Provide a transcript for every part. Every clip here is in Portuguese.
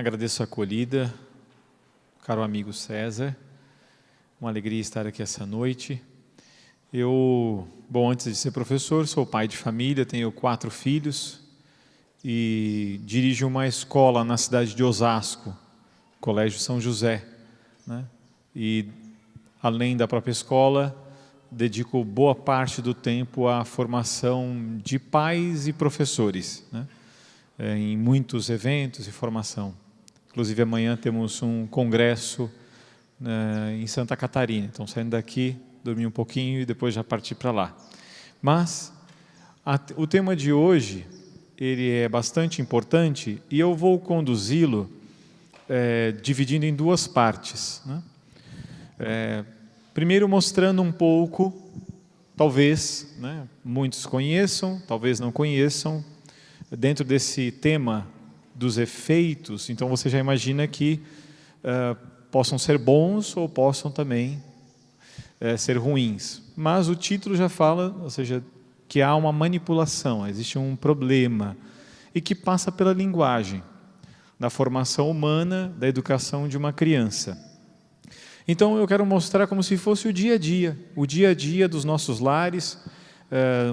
agradeço a acolhida, caro amigo César, uma alegria estar aqui essa noite. Antes de ser professor, sou pai de família, tenho 4 filhos e dirijo uma escola na cidade de Osasco, Colégio São José, né? E, além da própria escola, dedico boa parte do tempo à formação de pais e professores, né? Em muitos eventos e formação. Inclusive, amanhã temos um congresso em Santa Catarina. Então, saindo daqui, dormir um pouquinho e depois já partir para lá. Mas o tema de hoje, ele é bastante importante e eu vou conduzi-lo dividindo em 2 partes, né? Primeiro, mostrando um pouco, talvez, né, muitos conheçam, talvez não conheçam, dentro desse tema dos efeitos. Então, você já imagina que possam ser bons ou possam também ser ruins. Mas o título já fala, ou seja, que há uma manipulação, existe um problema, e que passa pela linguagem, da formação humana, da educação de uma criança. Então, eu quero mostrar como se fosse o dia a dia dos nossos lares,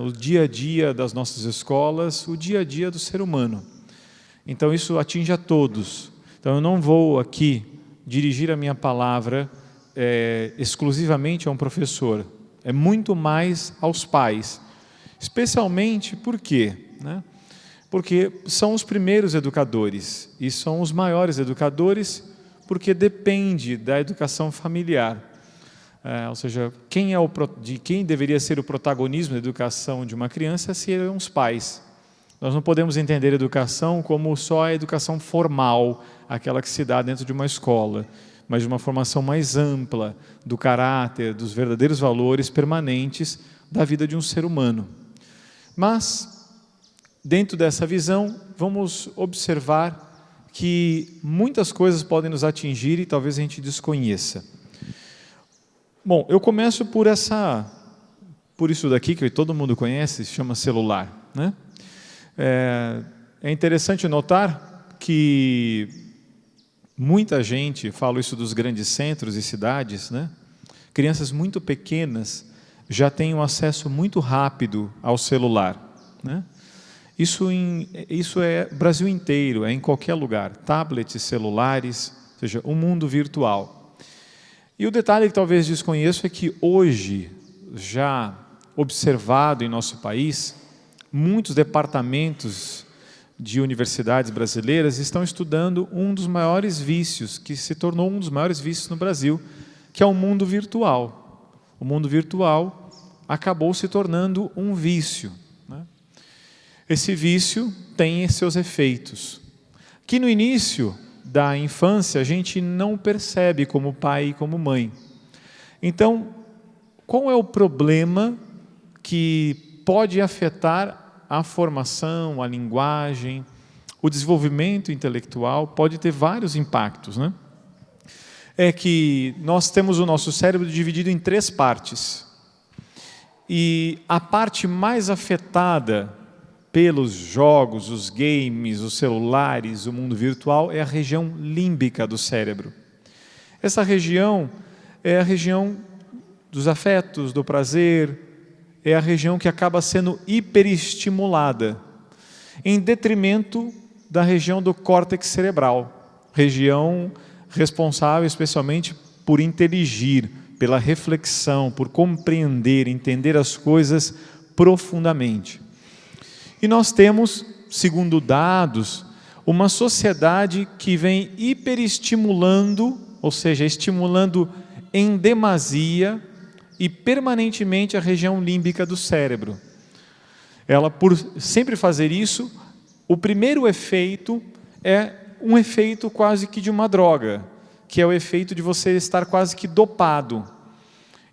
o dia a dia das nossas escolas, o dia a dia do ser humano. Então, isso atinge a todos. Então, eu não vou aqui dirigir a minha palavra exclusivamente a um professor, é muito mais aos pais. Especialmente por quê? Né? Porque são os primeiros educadores e são os maiores educadores, porque depende da educação familiar. Ou seja, quem deveria ser o protagonismo da educação de uma criança seriam os pais. Nós não podemos entender a educação como só a educação formal, aquela que se dá dentro de uma escola, mas de uma formação mais ampla do caráter, dos verdadeiros valores permanentes da vida de um ser humano. Mas, dentro dessa visão, vamos observar que muitas coisas podem nos atingir e talvez a gente desconheça. Bom, eu começo por isso daqui, que todo mundo conhece, se chama celular, né? É interessante notar que muita gente, falo isso dos grandes centros e cidades, né? Crianças muito pequenas já têm um acesso muito rápido ao celular, né? Isso é Brasil inteiro, é em qualquer lugar, tablets, celulares, ou seja, um mundo virtual. E o detalhe que talvez desconheço é que hoje, já observado em nosso país, muitos departamentos de universidades brasileiras estão estudando um dos maiores vícios, que se tornou um dos maiores vícios no Brasil, que é o mundo virtual. O mundo virtual acabou se tornando um vício, né? Esse vício tem seus efeitos, que no início da infância a gente não percebe como pai e como mãe. Então, qual é o problema que pode afetar a formação, a linguagem, o desenvolvimento intelectual? Pode ter vários impactos, né? É que nós temos o nosso cérebro dividido em 3 partes. E a parte mais afetada pelos jogos, os games, os celulares, o mundo virtual, é a região límbica do cérebro. Essa região é a região dos afetos, do prazer, é a região que acaba sendo hiperestimulada, em detrimento da região do córtex cerebral, região responsável especialmente por inteligir, pela reflexão, por compreender, entender as coisas profundamente. E nós temos, segundo dados, uma sociedade que vem hiperestimulando, ou seja, estimulando em demasia e permanentemente a região límbica do cérebro. Ela, por sempre fazer isso, o primeiro efeito é um efeito quase que de uma droga, que é o efeito de você estar quase que dopado.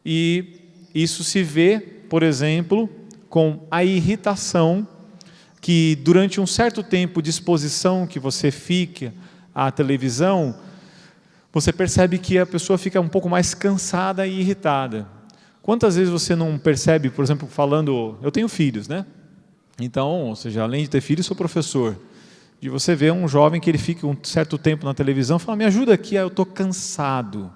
E isso se vê, por exemplo, com a irritação, que durante um certo tempo de exposição que você fica à televisão, você percebe que a pessoa fica um pouco mais cansada e irritada. Quantas vezes você não percebe, por exemplo, falando... Eu tenho filhos, né? Então, ou seja, além de ter filhos, sou professor. de você ver um jovem que ele fica um certo tempo na televisão e fala, me ajuda aqui, eu estou cansado.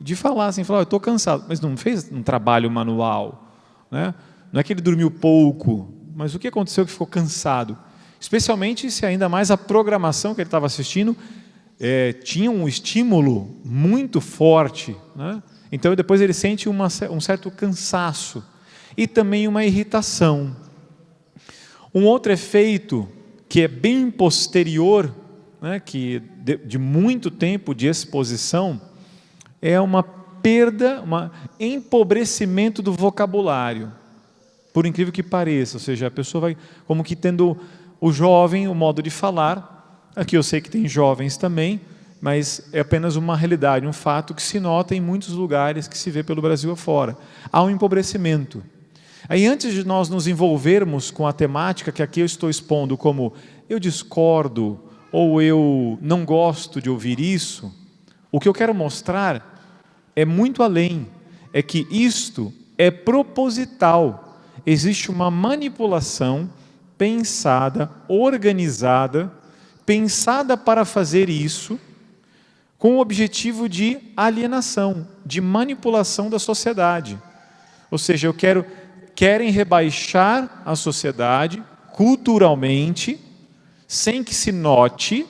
De falar assim, falar, eu estou cansado, mas não fez um trabalho manual, né? Não é que ele dormiu pouco, mas o que aconteceu que ficou cansado? Especialmente se ainda mais a programação que ele estava assistindo tinha um estímulo muito forte, né? Então depois ele sente um certo cansaço e também uma irritação. Um outro efeito que é bem posterior, né, que de muito tempo de exposição, é uma perda, um empobrecimento do vocabulário, por incrível que pareça, ou seja, a pessoa vai como que tendo o jovem, o modo de falar, aqui eu sei que tem jovens também, mas é apenas uma realidade, um fato que se nota em muitos lugares que se vê pelo Brasil afora. Há um empobrecimento. Aí antes de nós nos envolvermos com a temática que aqui eu estou expondo como eu discordo ou eu não gosto de ouvir isso, o que eu quero mostrar é muito além, é que isto é proposital, existe uma manipulação pensada, organizada, pensada para fazer isso com o objetivo de alienação, de manipulação da sociedade. Ou seja, querem rebaixar a sociedade culturalmente, sem que se note,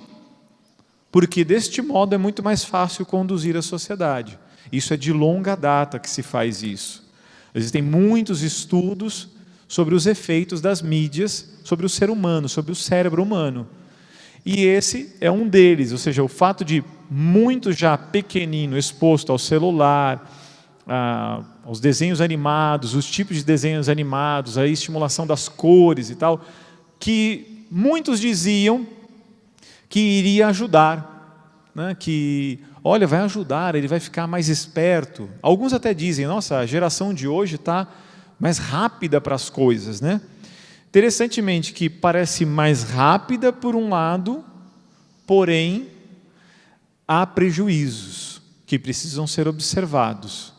porque deste modo é muito mais fácil conduzir a sociedade. Isso é de longa data que se faz isso. Existem muitos estudos sobre os efeitos das mídias sobre o ser humano, sobre o cérebro humano. E esse é um deles, ou seja, o fato de muito já pequenino exposto ao celular, aos desenhos animados, os tipos de desenhos animados, a estimulação das cores e tal, que muitos diziam que iria ajudar, né? Que, olha, vai ajudar, ele vai ficar mais esperto. Alguns até dizem, nossa, a geração de hoje está mais rápida para as coisas, né? Interessantemente que parece mais rápida por um lado, porém há prejuízos que precisam ser observados.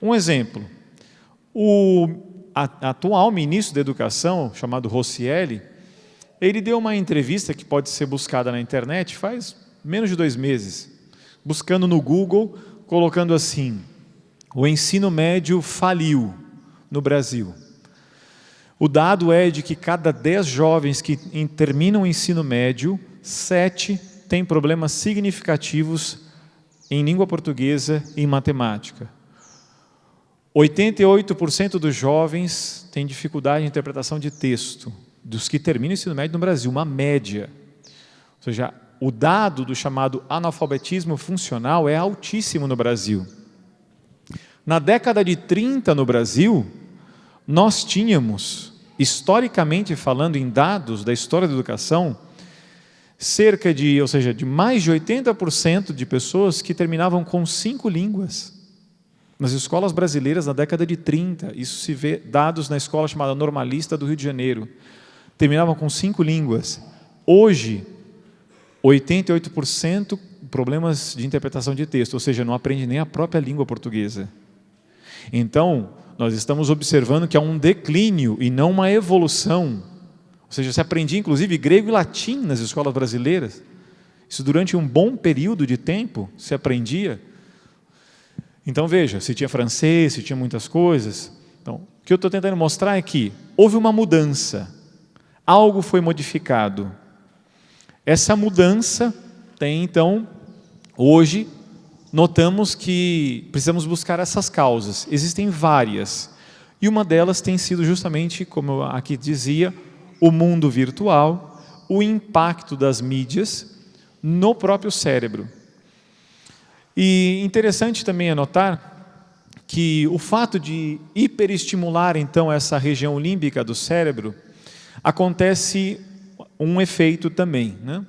Um exemplo, o atual ministro da Educação, chamado Roscielli, ele deu uma entrevista que pode ser buscada na internet faz menos de 2 meses, buscando no Google, colocando assim, o ensino médio faliu no Brasil. O dado é de que cada 10 jovens que terminam o ensino médio, 7 têm problemas significativos em língua portuguesa e em matemática. 88% dos jovens têm dificuldade em interpretação de texto, dos que terminam o ensino médio no Brasil, uma média. Ou seja, o dado do chamado analfabetismo funcional é altíssimo no Brasil. Na década de 30 no Brasil, nós tínhamos, historicamente falando em dados da história da educação, cerca de, ou seja, de mais de 80% de pessoas que terminavam com 5 línguas. Nas escolas brasileiras, na década de 30, isso se vê dados na escola chamada Normalista do Rio de Janeiro, terminavam com 5 línguas. Hoje, 88% problemas de interpretação de texto, ou seja, não aprende nem a própria língua portuguesa. Então, nós estamos observando que há um declínio e não uma evolução. Ou seja, se aprendia inclusive grego e latim nas escolas brasileiras. Isso durante um bom período de tempo se aprendia. Então veja, se tinha francês, se tinha muitas coisas. Então, o que eu estou tentando mostrar é que houve uma mudança. Algo foi modificado. Essa mudança tem então, hoje, notamos que precisamos buscar essas causas. Existem várias. E uma delas tem sido justamente, como eu aqui dizia, o mundo virtual, o impacto das mídias no próprio cérebro. E interessante também anotar que o fato de hiperestimular então essa região límbica do cérebro, acontece um efeito também, né?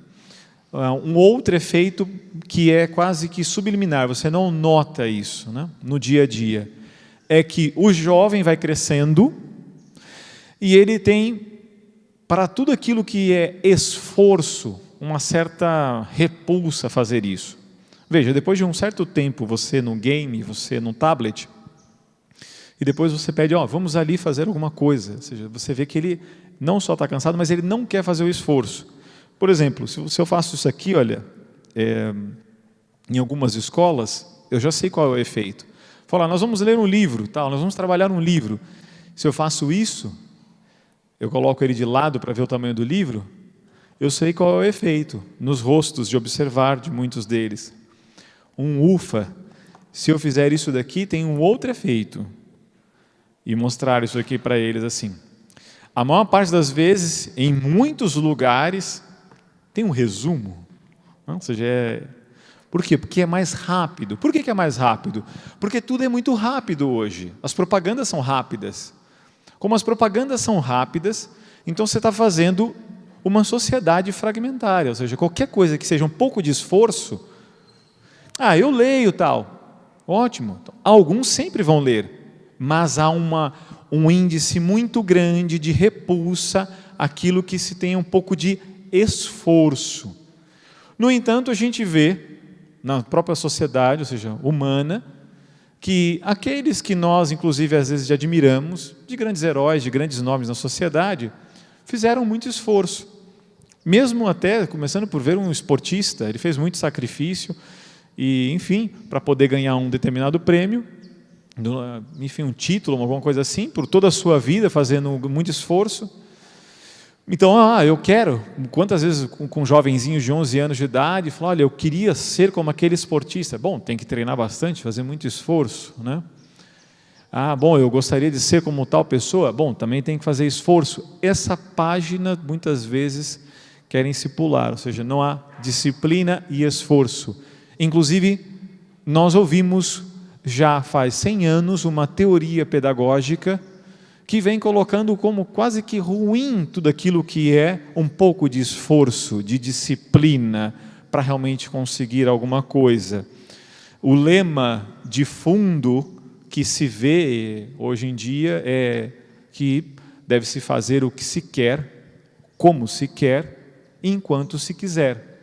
Um outro efeito que é quase que subliminar, você não nota isso, né, no dia a dia, é que o jovem vai crescendo e ele tem, para tudo aquilo que é esforço, uma certa repulsa a fazer isso. Veja, depois de um certo tempo, você no game, você no tablet, e depois você pede, vamos ali fazer alguma coisa, ou seja, você vê que ele não só está cansado, mas ele não quer fazer o esforço. Por exemplo, se eu faço isso aqui, olha, em algumas escolas, eu já sei qual é o efeito. Falar, nós vamos ler um livro, tal, nós vamos trabalhar um livro. Se eu faço isso, eu coloco ele de lado para ver o tamanho do livro, eu sei qual é o efeito nos rostos de observar de muitos deles. Ufa, se eu fizer isso daqui, tem um outro efeito. E mostrar isso aqui para eles assim. A maior parte das vezes, em muitos lugares, tem um resumo. Ou seja, por quê? Porque é mais rápido. Por que é mais rápido? Porque tudo é muito rápido hoje. As propagandas são rápidas. Como as propagandas são rápidas, então você está fazendo uma sociedade fragmentária. Ou seja, qualquer coisa que seja um pouco de esforço, eu leio tal. Ótimo. Alguns sempre vão ler, mas há um índice muito grande de repulsa àquilo que se tem um pouco de esforço. No entanto, a gente vê na própria sociedade, ou seja, humana, que aqueles que nós, inclusive, às vezes admiramos, de grandes heróis, de grandes nomes na sociedade, fizeram muito esforço. Mesmo até, começando por ver um esportista, ele fez muito sacrifício, e, enfim, para poder ganhar um determinado prêmio, enfim, um título, alguma coisa assim, por toda a sua vida, fazendo muito esforço. Então, eu quero, quantas vezes com jovenzinhos de 11 anos de idade, falar, olha, eu queria ser como aquele esportista. Bom, tem que treinar bastante, fazer muito esforço, né? Bom, eu gostaria de ser como tal pessoa. Bom, também tem que fazer esforço. Essa página, muitas vezes, querem se pular, ou seja, não há disciplina e esforço. Inclusive, nós ouvimos já faz 100 anos uma teoria pedagógica que vem colocando como quase que ruim tudo aquilo que é um pouco de esforço, de disciplina, para realmente conseguir alguma coisa. O lema de fundo que se vê hoje em dia é que deve-se fazer o que se quer, como se quer, enquanto se quiser.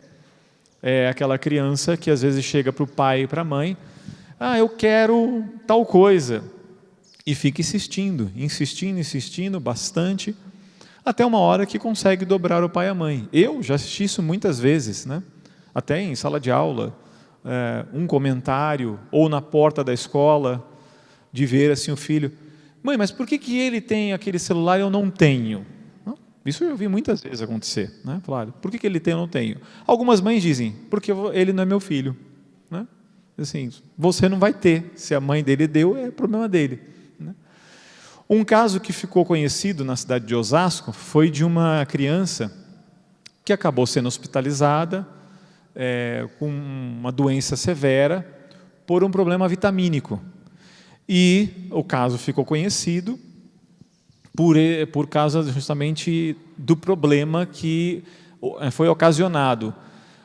É aquela criança que às vezes chega para o pai e para a mãe, eu quero tal coisa. E fica insistindo bastante, até uma hora que consegue dobrar o pai e a mãe. Eu já assisti isso muitas vezes, né? Até em sala de aula, um comentário, ou na porta da escola, de ver assim o filho, mãe, mas por que ele tem aquele celular e eu não tenho? Isso eu vi muitas vezes acontecer, né? Claro, por que ele tem e eu não tenho? Algumas mães dizem, porque ele não é meu filho, né? Assim, você não vai ter, se a mãe dele deu, é problema dele. Um caso que ficou conhecido na cidade de Osasco foi de uma criança que acabou sendo hospitalizada com uma doença severa por um problema vitamínico. E o caso ficou conhecido por causa justamente do problema que foi ocasionado.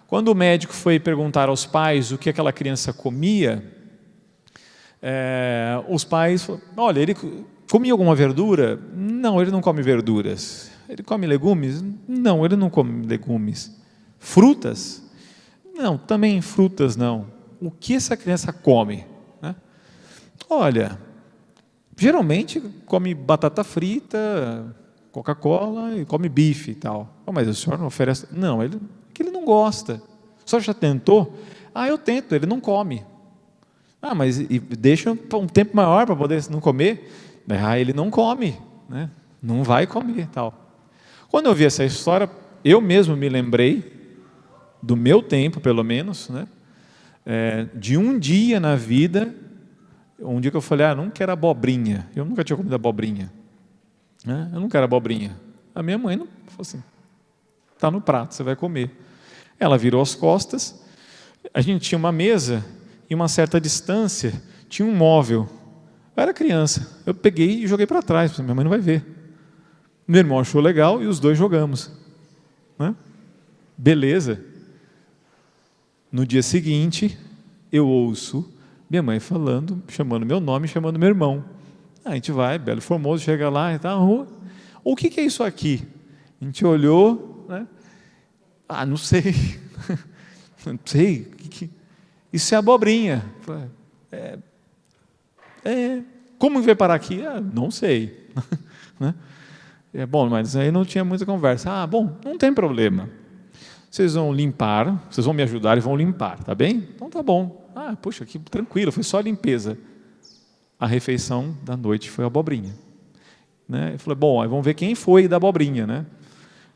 Quando o médico foi perguntar aos pais o que aquela criança comia, os pais falaram, olha, ele comia alguma verdura? Não, ele não come verduras. Ele come legumes? Não, ele não come legumes. Frutas? Não, também frutas não. O que essa criança come? Olha, geralmente come batata frita, Coca-Cola e come bife e tal. Mas o senhor não oferece? Não, ele não gosta. O senhor já tentou? Eu tento, ele não come. Mas e deixa um tempo maior para poder não comer? Ele não come, né? Não vai comer tal. Quando eu vi essa história, eu mesmo me lembrei do meu tempo, pelo menos, né? De um dia na vida, um dia que eu falei, não quero abobrinha. Eu nunca tinha comido abobrinha, né? Eu não quero abobrinha. A minha mãe não falou assim, está no prato, você vai comer. Ela virou as costas, a gente tinha uma mesa, e uma certa distância, tinha um móvel. Eu era criança, eu peguei e joguei para trás, minha mãe não vai ver. Meu irmão achou legal e os dois jogamos, né? Beleza. No dia seguinte, eu ouço minha mãe falando, chamando meu nome, chamando meu irmão. A gente vai, Belo Formoso, chega lá, e está na rua. O que é isso aqui? A gente olhou, né? Não sei. Não sei. Isso é abobrinha. Como veio parar aqui? Não sei. Bom, mas aí não tinha muita conversa. Bom, não tem problema. vocês vão limpar, vocês vão me ajudar e vão limpar, tá bem? Então tá bom. Ah, puxa, que tranquilo, foi só limpeza. A refeição da noite foi a abobrinha. Né? Eu falei, bom, aí vamos ver quem foi da abobrinha, né?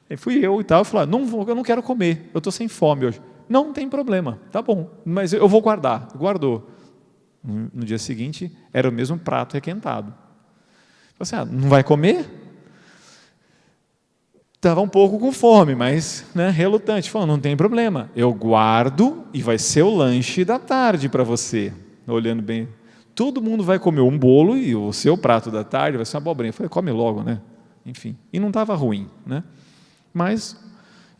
Aí fui eu e tal, eu falei, eu não quero comer, eu estou sem fome hoje. Não tem problema, tá bom, mas eu vou guardar. Guardou. No dia seguinte, era o mesmo prato requentado. Eu falei assim, não vai comer? Estava um pouco com fome, mas relutante. Falou, não tem problema, eu guardo e vai ser o lanche da tarde para você. Olhando bem, todo mundo vai comer um bolo e o seu prato da tarde vai ser uma abobrinha. Eu falei, come logo, né? Enfim, e não estava ruim, né? Mas,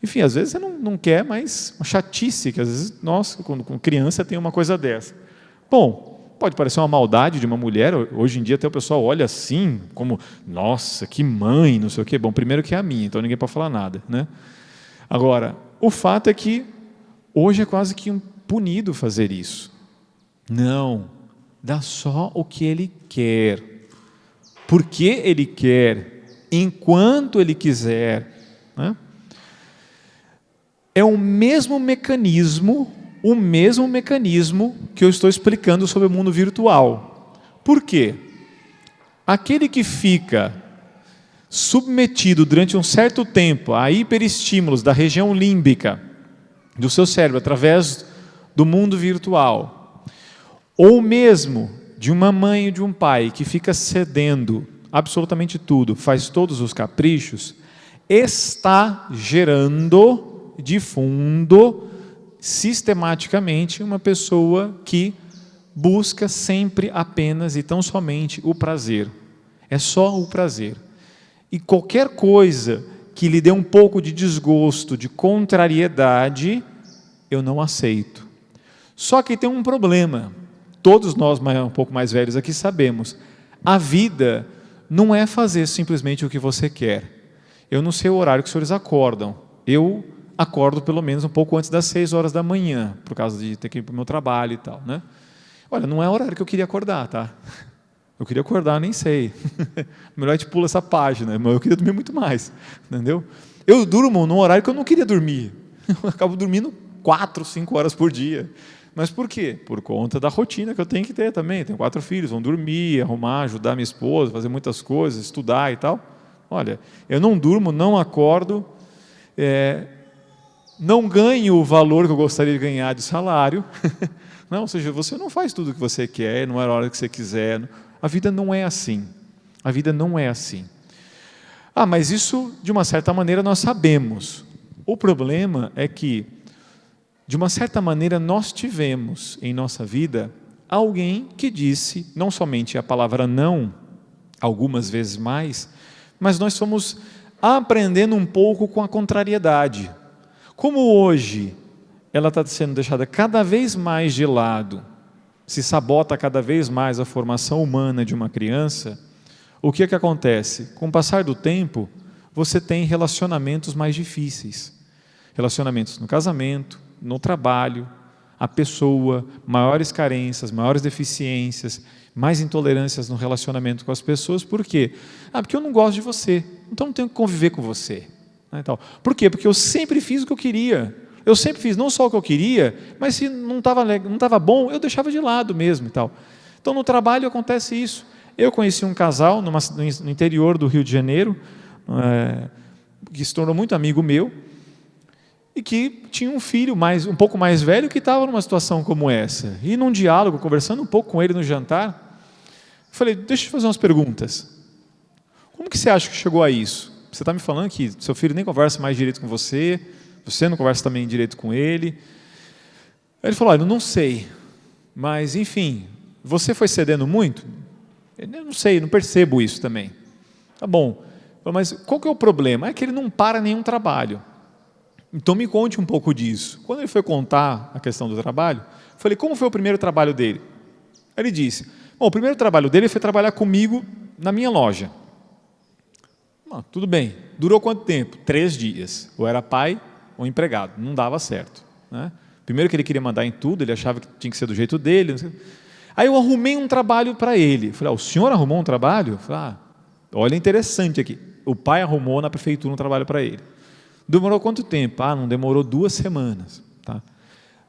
enfim, às vezes você não quer, mas uma chatice, que às vezes, nossa, quando criança tem uma coisa dessa. Bom, pode parecer uma maldade de uma mulher, hoje em dia até o pessoal olha assim, como, nossa, que mãe, não sei o quê. Bom, primeiro que é a minha, então ninguém pode falar nada, né? Agora, o fato é que hoje é quase que um punido fazer isso. Não, dá só o que ele quer, porque ele quer, enquanto ele quiser. Né? É o mesmo mecanismo que eu estou explicando sobre o mundo virtual. Por quê? Aquele que fica submetido durante um certo tempo a hiperestímulos da região límbica do seu cérebro através do mundo virtual, ou mesmo de uma mãe e de um pai que fica cedendo absolutamente tudo, faz todos os caprichos, está gerando de fundo sistematicamente uma pessoa que busca sempre apenas e tão somente o prazer. É só o prazer. E qualquer coisa que lhe dê um pouco de desgosto, de contrariedade, eu não aceito. Só que tem um problema. Todos nós um pouco mais velhos aqui sabemos. A vida não é fazer simplesmente o que você quer. Eu não sei o horário que os senhores acordam. Eu acordo pelo menos um pouco antes das 6 horas da manhã, por causa de ter que ir para o meu trabalho e tal, né? Olha, não é o horário que eu queria acordar, tá? Eu queria acordar, nem sei. Melhor a gente pula essa página, mas eu queria dormir muito mais, entendeu? Eu durmo num horário que eu não queria dormir. Eu acabo dormindo 4, 5 horas por dia. Mas por quê? Por conta da rotina que eu tenho que ter também. Tenho 4 filhos, vão dormir, arrumar, ajudar minha esposa, fazer muitas coisas, estudar e tal. Olha, eu não durmo, não acordo, não ganho o valor que eu gostaria de ganhar de salário. Não, ou seja, você não faz tudo o que você quer, não é a hora que você quiser. A vida não é assim. A vida não é assim. Ah, mas isso, de uma certa maneira, nós sabemos. O problema é que, de uma certa maneira, nós tivemos em nossa vida alguém que disse, não somente a palavra não, algumas vezes mais, mas nós fomos aprendendo um pouco com a contrariedade. Como hoje ela está sendo deixada cada vez mais de lado, se sabota cada vez mais a formação humana de uma criança, o que acontece? Com o passar do tempo, você tem relacionamentos mais difíceis. Relacionamentos no casamento, no trabalho, a pessoa, maiores carências, maiores deficiências, mais intolerâncias no relacionamento com as pessoas. Por quê? Porque eu não gosto de você, então não tenho que conviver com você. Por quê? Porque eu sempre fiz o que eu queria. Eu sempre fiz não só o que eu queria, mas se não estava bom, eu deixava de lado mesmo. Então no trabalho acontece isso. Eu conheci um casal no interior do Rio de Janeiro, que se tornou muito amigo meu, e que tinha um filho um pouco mais velho que estava numa situação como essa. E num diálogo, conversando um pouco com ele no jantar, eu falei, deixa eu te fazer umas perguntas. Como que você acha que chegou a isso? Você está me falando que seu filho nem conversa mais direito com você, você não conversa também direito com ele. Aí ele falou, olha, eu não sei, mas enfim, você foi cedendo muito? Eu não sei, não percebo isso também. Tá bom, mas qual que é o problema? É que ele não para nenhum trabalho. Então me conte um pouco disso. Quando ele foi contar a questão do trabalho, eu falei, como foi o primeiro trabalho dele? Ele disse, bom, o primeiro trabalho dele foi trabalhar comigo na minha loja. Tudo bem, durou quanto tempo? 3 dias. Ou era pai ou empregado, não dava certo. Né? Primeiro que ele queria mandar em tudo, ele achava que tinha que ser do jeito dele. Aí eu arrumei um trabalho para ele. Falei, o senhor arrumou um trabalho? Falei, olha interessante aqui. O pai arrumou na prefeitura um trabalho para ele. Demorou quanto tempo? Não demorou 2 semanas. Tá?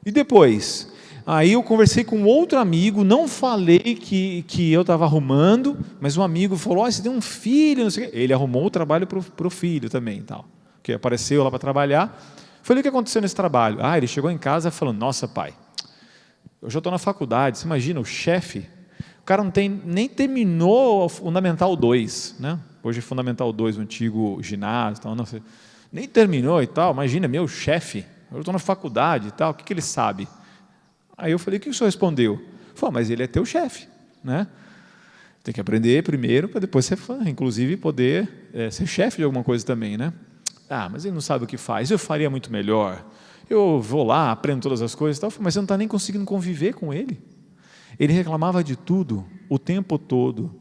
E depois? Aí eu conversei com outro amigo, não falei que eu estava arrumando, mas um amigo falou, você tem um filho, não sei o quê. Ele arrumou o trabalho para o filho também, tal, que apareceu lá para trabalhar. Falei, o que aconteceu nesse trabalho? Ele chegou em casa falando, nossa pai, eu já estou na faculdade, você imagina, o chefe, o cara nem terminou o Fundamental 2, né? Hoje é Fundamental 2, o antigo ginásio, tal, não sei, nem terminou e tal, imagina, meu chefe, eu estou na faculdade e tal, o que ele sabe? Aí eu falei, o que o senhor respondeu? Ele falou, mas ele é teu chefe, né? Tem que aprender primeiro, para depois você, inclusive, poder ser chefe de alguma coisa também, né? Mas ele não sabe o que faz, eu faria muito melhor. Eu vou lá, aprendo todas as coisas e tal, mas você não está nem conseguindo conviver com ele. Ele reclamava de tudo, o tempo todo,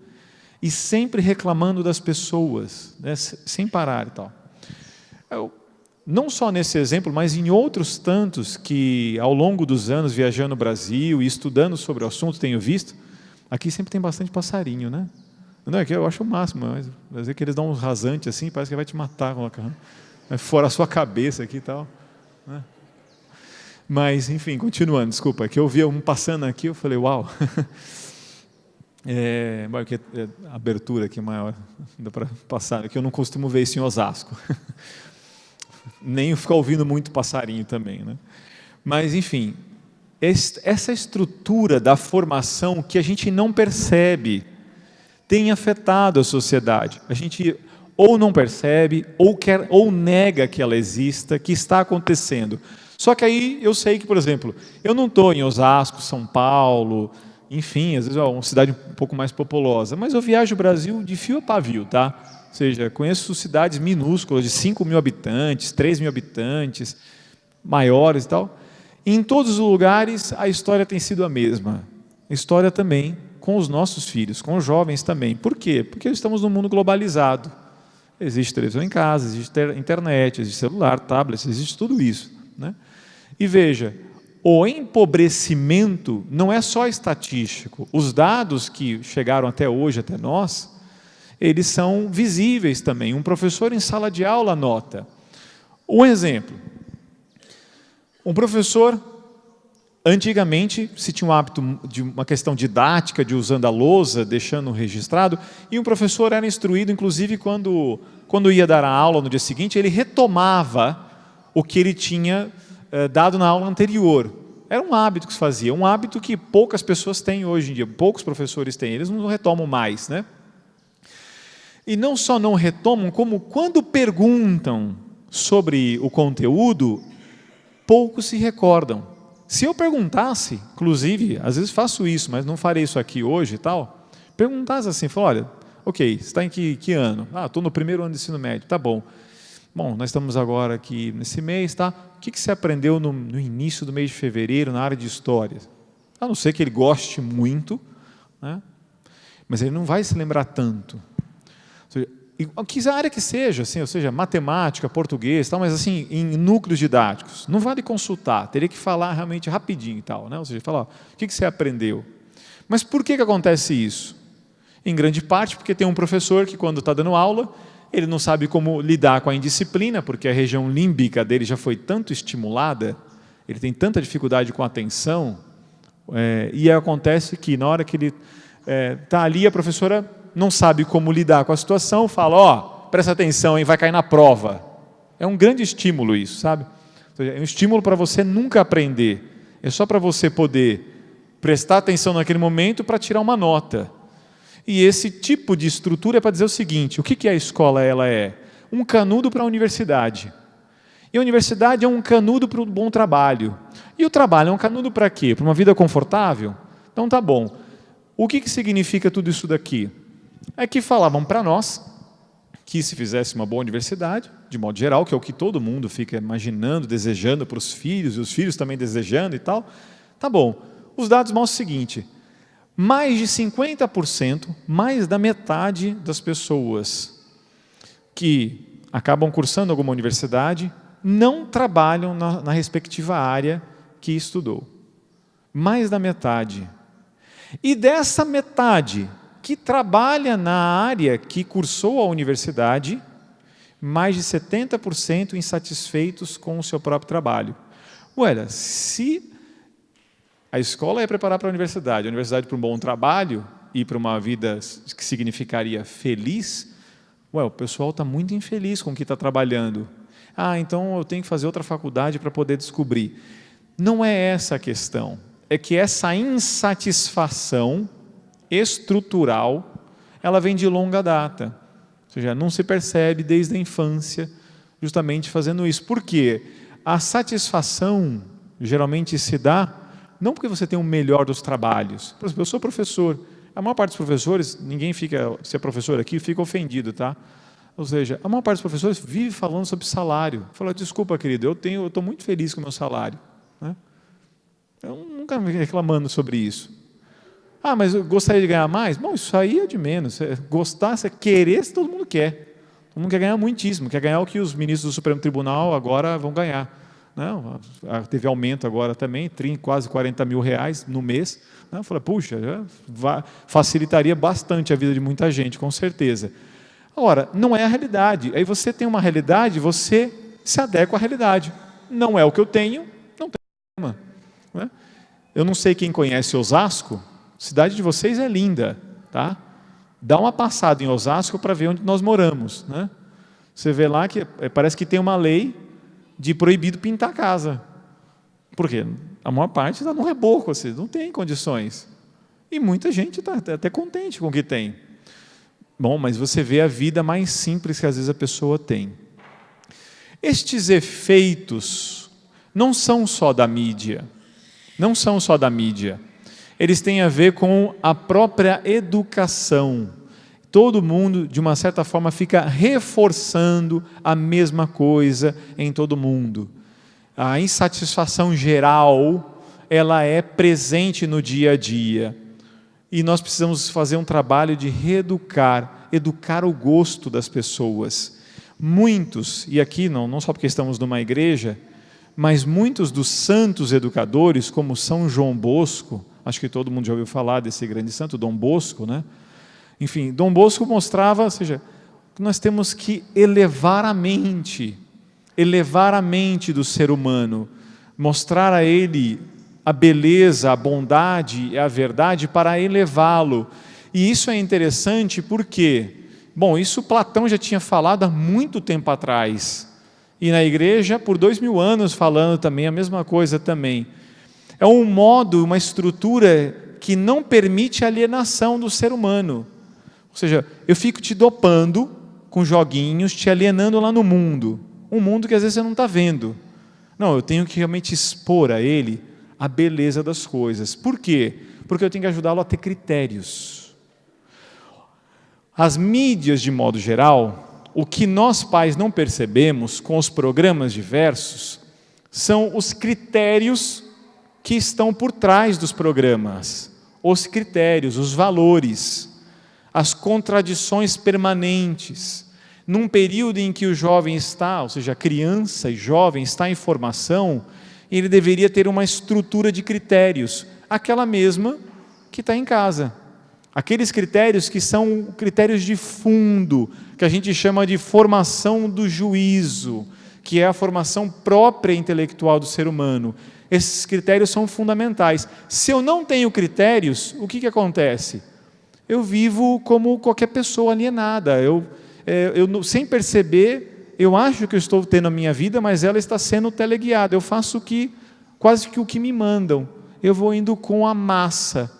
e sempre reclamando das pessoas, né? Sem parar e tal. Não só nesse exemplo, mas em outros tantos que, ao longo dos anos, viajando no Brasil e estudando sobre o assunto, tenho visto, aqui sempre tem bastante passarinho, né? Não é que eu acho o máximo, mas é que eles dão uns rasantes assim, parece que vai te matar, fora a sua cabeça aqui e tal, né? Mas, enfim, continuando, desculpa, que eu vi um passando aqui, eu falei, uau, a abertura aqui maior, dá para passar, que eu não costumo ver isso em Osasco. Nem ficar ouvindo muito passarinho também, né? Mas, enfim, essa estrutura da formação que a gente não percebe tem afetado a sociedade. A gente ou não percebe, ou nega que ela exista, que está acontecendo. Só que aí eu sei que, por exemplo, eu não estou em Osasco, São Paulo, enfim, às vezes é uma cidade um pouco mais populosa, mas eu viajo o Brasil de fio a pavio, tá? Ou seja, conheço cidades minúsculas de 5.000 habitantes, 3.000 habitantes, maiores e tal. E em todos os lugares a história tem sido a mesma. A história também com os nossos filhos, com os jovens também. Por quê? Porque estamos num mundo globalizado. Existe televisão em casa, existe internet, existe celular, tablet, existe tudo isso, né? E veja, o empobrecimento não é só estatístico. Os dados que chegaram até hoje, até nós, eles são visíveis também. Um professor em sala de aula nota. Um exemplo. Um professor, antigamente, se tinha um hábito de uma questão didática, de usando a lousa, deixando registrado, e um professor era instruído, inclusive, quando ia dar a aula no dia seguinte, ele retomava o que ele tinha dado na aula anterior. Era um hábito que se fazia, um hábito que poucas pessoas têm hoje em dia, poucos professores têm, eles não retomam mais, né? E não só não retomam, como quando perguntam sobre o conteúdo, poucos se recordam. Se eu perguntasse, inclusive, às vezes faço isso, mas não farei isso aqui hoje e tal, perguntasse assim, olha, ok, você está em que ano? Estou no 1º ano de ensino médio, tá bom. Bom, nós estamos agora aqui nesse mês, tá? O que você aprendeu no início do mês de fevereiro na área de história? A não ser que ele goste muito, né? Mas ele não vai se lembrar tanto. Que área que seja, assim, ou seja, matemática, português, tal, mas assim, em núcleos didáticos, não vale consultar, teria que falar realmente rapidinho e tal, né? Ou seja, falar, o que você aprendeu? Mas por que acontece isso? Em grande parte porque tem um professor que, quando está dando aula, ele não sabe como lidar com a indisciplina, porque a região límbica dele já foi tanto estimulada, ele tem tanta dificuldade com a atenção, e acontece que na hora que ele está ali, a professora não sabe como lidar com a situação, fala, presta atenção, hein, vai cair na prova. É um grande estímulo isso, sabe? É um estímulo para você nunca aprender. É só para você poder prestar atenção naquele momento para tirar uma nota. E esse tipo de estrutura é para dizer o seguinte, o que a escola ela é? Um canudo para a universidade. E a universidade é um canudo para o bom trabalho. E o trabalho é um canudo para quê? Para uma vida confortável? Então tá bom. O que significa tudo isso daqui? É que falavam para nós que se fizesse uma boa universidade, de modo geral, que é o que todo mundo fica imaginando, desejando para os filhos, e os filhos também desejando e tal, tá bom. Os dados mostram o seguinte, mais de 50%, mais da metade das pessoas que acabam cursando alguma universidade, não trabalham na respectiva área que estudou. Mais da metade. E dessa metade que trabalha na área que cursou a universidade, mais de 70% insatisfeitos com o seu próprio trabalho. Olha, se a escola é preparar para a universidade para um bom trabalho e para uma vida que significaria feliz, o pessoal está muito infeliz com o que está trabalhando. Então eu tenho que fazer outra faculdade para poder descobrir. Não é essa a questão. É que essa insatisfação estrutural, ela vem de longa data. Ou seja, não se percebe desde a infância justamente fazendo isso. Por quê? A satisfação geralmente se dá não porque você tem o melhor dos trabalhos. Por exemplo, eu sou professor. A maior parte dos professores, ninguém fica, se é professor aqui, fica ofendido, tá? Ou seja, a maior parte dos professores vive falando sobre salário. Fala, desculpa, querido, eu estou muito feliz com o meu salário. Né? Eu nunca me reclamando sobre isso. Mas eu gostaria de ganhar mais? Bom, isso aí é de menos. Gostar, querer, todo mundo quer. Todo mundo quer ganhar muitíssimo. Quer ganhar o que os ministros do Supremo Tribunal agora vão ganhar. Não, teve aumento agora também, quase 40 mil reais no mês. Eu falei, puxa, facilitaria bastante a vida de muita gente, com certeza. Agora, não é a realidade. Aí você tem uma realidade, você se adequa à realidade. Não é o que eu tenho, não tem problema. Né? Eu não sei quem conhece Osasco, a cidade de vocês é linda, tá? Dá uma passada em Osasco para ver onde nós moramos. Né? Você vê lá que parece que tem uma lei de proibido pintar a casa. Por quê? A maior parte está no reboco, assim, não tem condições. E muita gente está até contente com o que tem. Bom, mas você vê a vida mais simples que às vezes a pessoa tem. Estes efeitos não são só da mídia. Não são só da mídia. Eles têm a ver com a própria educação. Todo mundo, de uma certa forma, fica reforçando a mesma coisa em todo mundo. A insatisfação geral, ela é presente no dia a dia. E nós precisamos fazer um trabalho de reeducar, educar o gosto das pessoas. Muitos, e aqui não só porque estamos numa igreja, mas muitos dos santos educadores, como São João Bosco, acho que todo mundo já ouviu falar desse grande santo, Dom Bosco, né? Enfim, Dom Bosco mostrava, ou seja, que nós temos que elevar a mente do ser humano, mostrar a ele a beleza, a bondade e a verdade para elevá-lo. E isso é interessante porque, bom, isso Platão já tinha falado há muito tempo atrás, e na igreja por 2000 anos falando também a mesma coisa também. É um modo, uma estrutura que não permite a alienação do ser humano. Ou seja, eu fico te dopando com joguinhos, te alienando lá no mundo. Um mundo que às vezes você não está vendo. Não, eu tenho que realmente expor a ele a beleza das coisas. Por quê? Porque eu tenho que ajudá-lo a ter critérios. As mídias, de modo geral, o que nós pais não percebemos com os programas diversos são os critérios que estão por trás dos programas. Os critérios, os valores, as contradições permanentes. Num período em que o jovem está, ou seja, a criança e jovem está em formação, ele deveria ter uma estrutura de critérios, aquela mesma que está em casa. Aqueles critérios que são critérios de fundo, que a gente chama de formação do juízo, que é a formação própria intelectual do ser humano. Esses critérios são fundamentais. Se eu não tenho critérios, o que acontece? Eu vivo como qualquer pessoa alienada. Eu sem perceber, eu acho que eu estou tendo a minha vida, mas ela está sendo teleguiada. Eu faço quase que o que me mandam. Eu vou indo com a massa.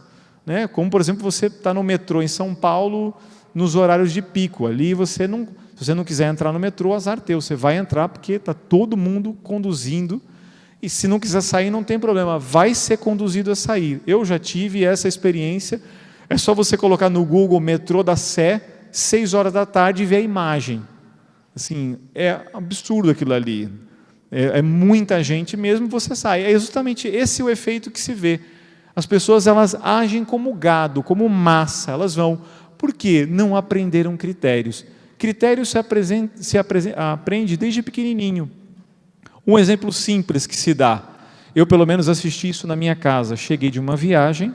Né? Como, por exemplo, você está no metrô em São Paulo, nos horários de pico. Ali, se você não quiser entrar no metrô, azar teu. Você vai entrar porque está todo mundo conduzindo. E se não quiser sair, não tem problema. Vai ser conduzido a sair. Eu já tive essa experiência. É só você colocar no Google metrô da Sé, 6 horas da tarde, e ver a imagem. Assim, é absurdo aquilo ali. É muita gente mesmo, você sai. É justamente esse o efeito que se vê. As pessoas, elas agem como gado, como massa. Elas vão. Por quê? Não aprenderam critérios. Critérios se aprende desde pequenininho. Um exemplo simples que se dá. Eu, pelo menos, assisti isso na minha casa. Cheguei de uma viagem.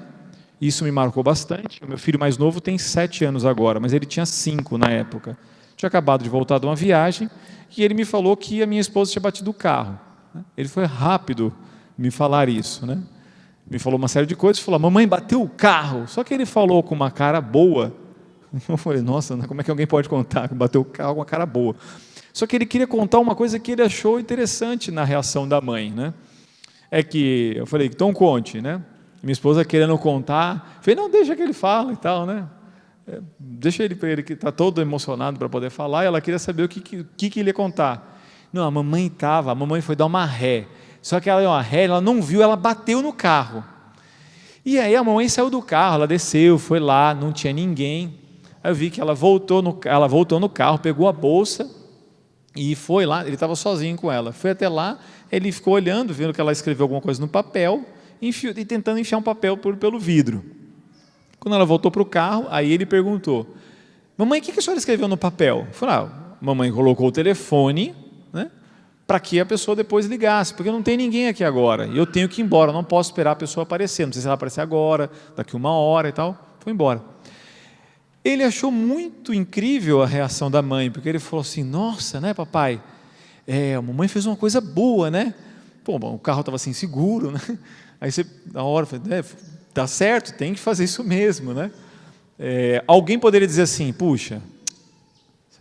Isso me marcou bastante. O meu filho mais novo tem 7 anos agora, mas ele tinha 5 na época. tinha acabado de voltar de uma viagem, e ele me falou que a minha esposa tinha batido o carro. Ele foi rápido me falar isso, né? Me falou uma série de coisas, falou, mamãe bateu o carro, só que ele falou com uma cara boa. Eu falei, nossa, como é que alguém pode contar que bateu o carro com uma cara boa? Só que ele queria contar uma coisa que ele achou interessante na reação da mãe, né? É que, eu falei, então conte, né? Minha esposa querendo contar, falei, não, deixa que ele fala e tal, né? Deixa ele para ele que está todo emocionado para poder falar, e ela queria saber o que ele ia contar. Não, a mamãe foi dar uma ré, só que ela deu uma ré, ela não viu, ela bateu no carro. E aí a mamãe saiu do carro, ela desceu, foi lá, não tinha ninguém. Aí eu vi que ela voltou no carro, pegou a bolsa e foi lá, ele estava sozinho com ela. Foi até lá, ele ficou olhando, vendo que ela escreveu alguma coisa no papel, e tentando enfiar um papel pelo vidro. Quando ela voltou para o carro, aí ele perguntou, mamãe, o que a senhora escreveu no papel? Eu falei, mamãe colocou o telefone, né, para que a pessoa depois ligasse, porque não tem ninguém aqui agora, e eu tenho que ir embora, não posso esperar a pessoa aparecer, não sei se ela aparecer agora, daqui 1 hora e tal. Foi embora. Ele achou muito incrível a reação da mãe, porque ele falou assim, nossa, né, papai, a mamãe fez uma coisa boa, né? Pô, o carro estava assim, seguro, né? Aí você, na hora, tá certo, tem que fazer isso mesmo, né? Alguém poderia dizer assim, puxa,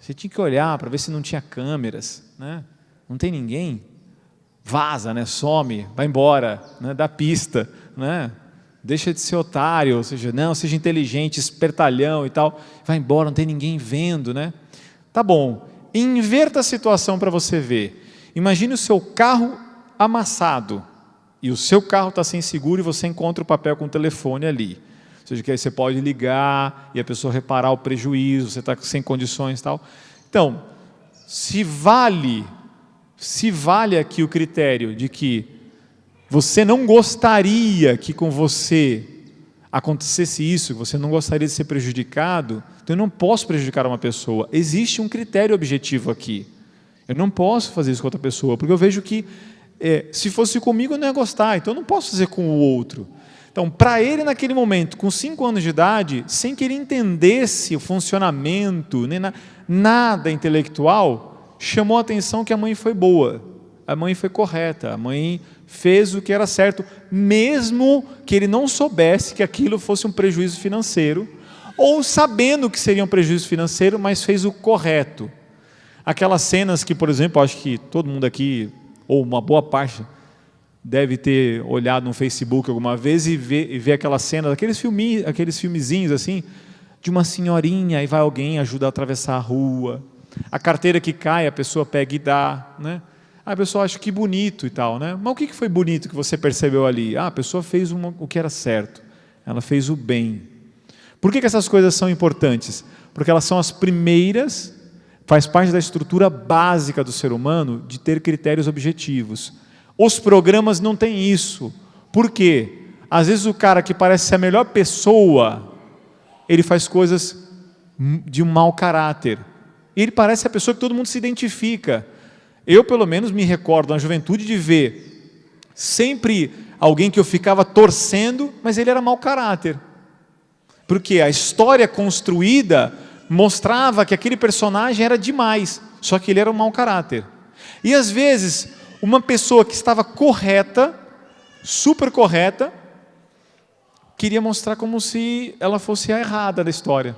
você tinha que olhar para ver se não tinha câmeras, né? Não tem ninguém, vaza, né? Some, vai embora, né? Da pista, né? Deixa de ser otário, ou seja, não, seja inteligente, espertalhão e tal, vai embora, não tem ninguém vendo, né? Tá bom, inverta a situação para você ver. Imagine o seu carro amassado, e o seu carro está sem seguro e você encontra o papel com o telefone ali. Ou seja, que aí você pode ligar e a pessoa reparar o prejuízo, você está sem condições e tal. Então, se vale aqui o critério de que você não gostaria que com você acontecesse isso, você não gostaria de ser prejudicado, então eu não posso prejudicar uma pessoa. Existe um critério objetivo aqui. Eu não posso fazer isso com outra pessoa, porque eu vejo que se fosse comigo eu não ia gostar, então eu não posso fazer com o outro. Então, para ele naquele momento, com 5 anos de idade, sem que ele entendesse o funcionamento, nem nada intelectual, chamou a atenção que a mãe foi boa, a mãe foi correta, a mãe fez o que era certo, mesmo que ele não soubesse que aquilo fosse um prejuízo financeiro, ou sabendo que seria um prejuízo financeiro, mas fez o correto. Aquelas cenas que, por exemplo, acho que todo mundo aqui, ou uma boa parte, deve ter olhado no Facebook alguma vez e ver aquela cena, aqueles filmezinhos assim, de uma senhorinha, e vai alguém, ajuda a atravessar a rua, a carteira que cai, a pessoa pega e dá, né? A pessoa acha que bonito e tal, né? Mas o que foi bonito que você percebeu ali? A pessoa fez o que era certo, ela fez o bem. Por que essas coisas são importantes? Porque elas são as primeiras, faz parte da estrutura básica do ser humano de ter critérios objetivos. Os programas não têm isso. Por quê? Às vezes o cara que parece ser a melhor pessoa, ele faz coisas de um mau caráter. E ele parece a pessoa que todo mundo se identifica. Eu, pelo menos, me recordo na juventude de ver sempre alguém que eu ficava torcendo, mas ele era mau caráter. Porque a história construída mostrava que aquele personagem era demais, só que ele era um mau caráter. E às vezes, uma pessoa que estava correta, super correta, queria mostrar como se ela fosse a errada da história.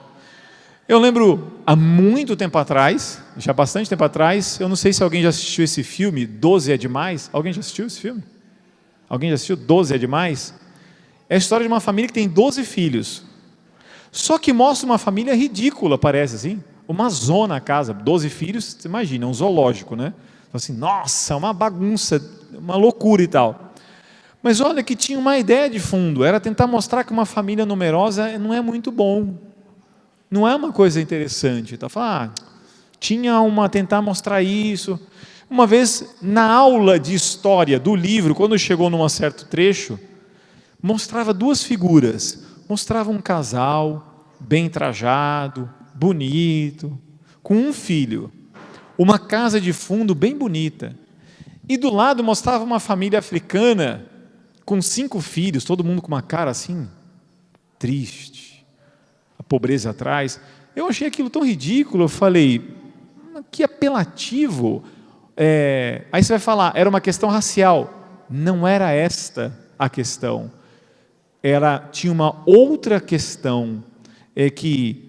Eu lembro, há muito tempo atrás, já bastante tempo atrás, eu não sei se alguém já assistiu esse filme, 12 é Demais. Alguém já assistiu esse filme? Alguém já assistiu 12 é Demais? É a história de uma família que tem 12 filhos. Só que mostra uma família ridícula, parece assim. Uma zona a casa, 12 filhos, você imagina, um zoológico, né? Assim, nossa, uma bagunça, uma loucura e tal. Mas olha que tinha uma ideia de fundo, era tentar mostrar que uma família numerosa não é muito bom. Não é uma coisa interessante. Tá? Tentar mostrar isso. Uma vez, na aula de história do livro, quando chegou num certo trecho, mostrava 2 figuras. Mostrava um casal, bem trajado, bonito, com um filho. Uma casa de fundo bem bonita. E do lado mostrava uma família africana, com 5 filhos, todo mundo com uma cara assim, triste. A pobreza atrás. Eu achei aquilo tão ridículo, eu falei, que apelativo. Aí você vai falar, era uma questão racial. Não era esta a questão. Tinha uma outra questão, que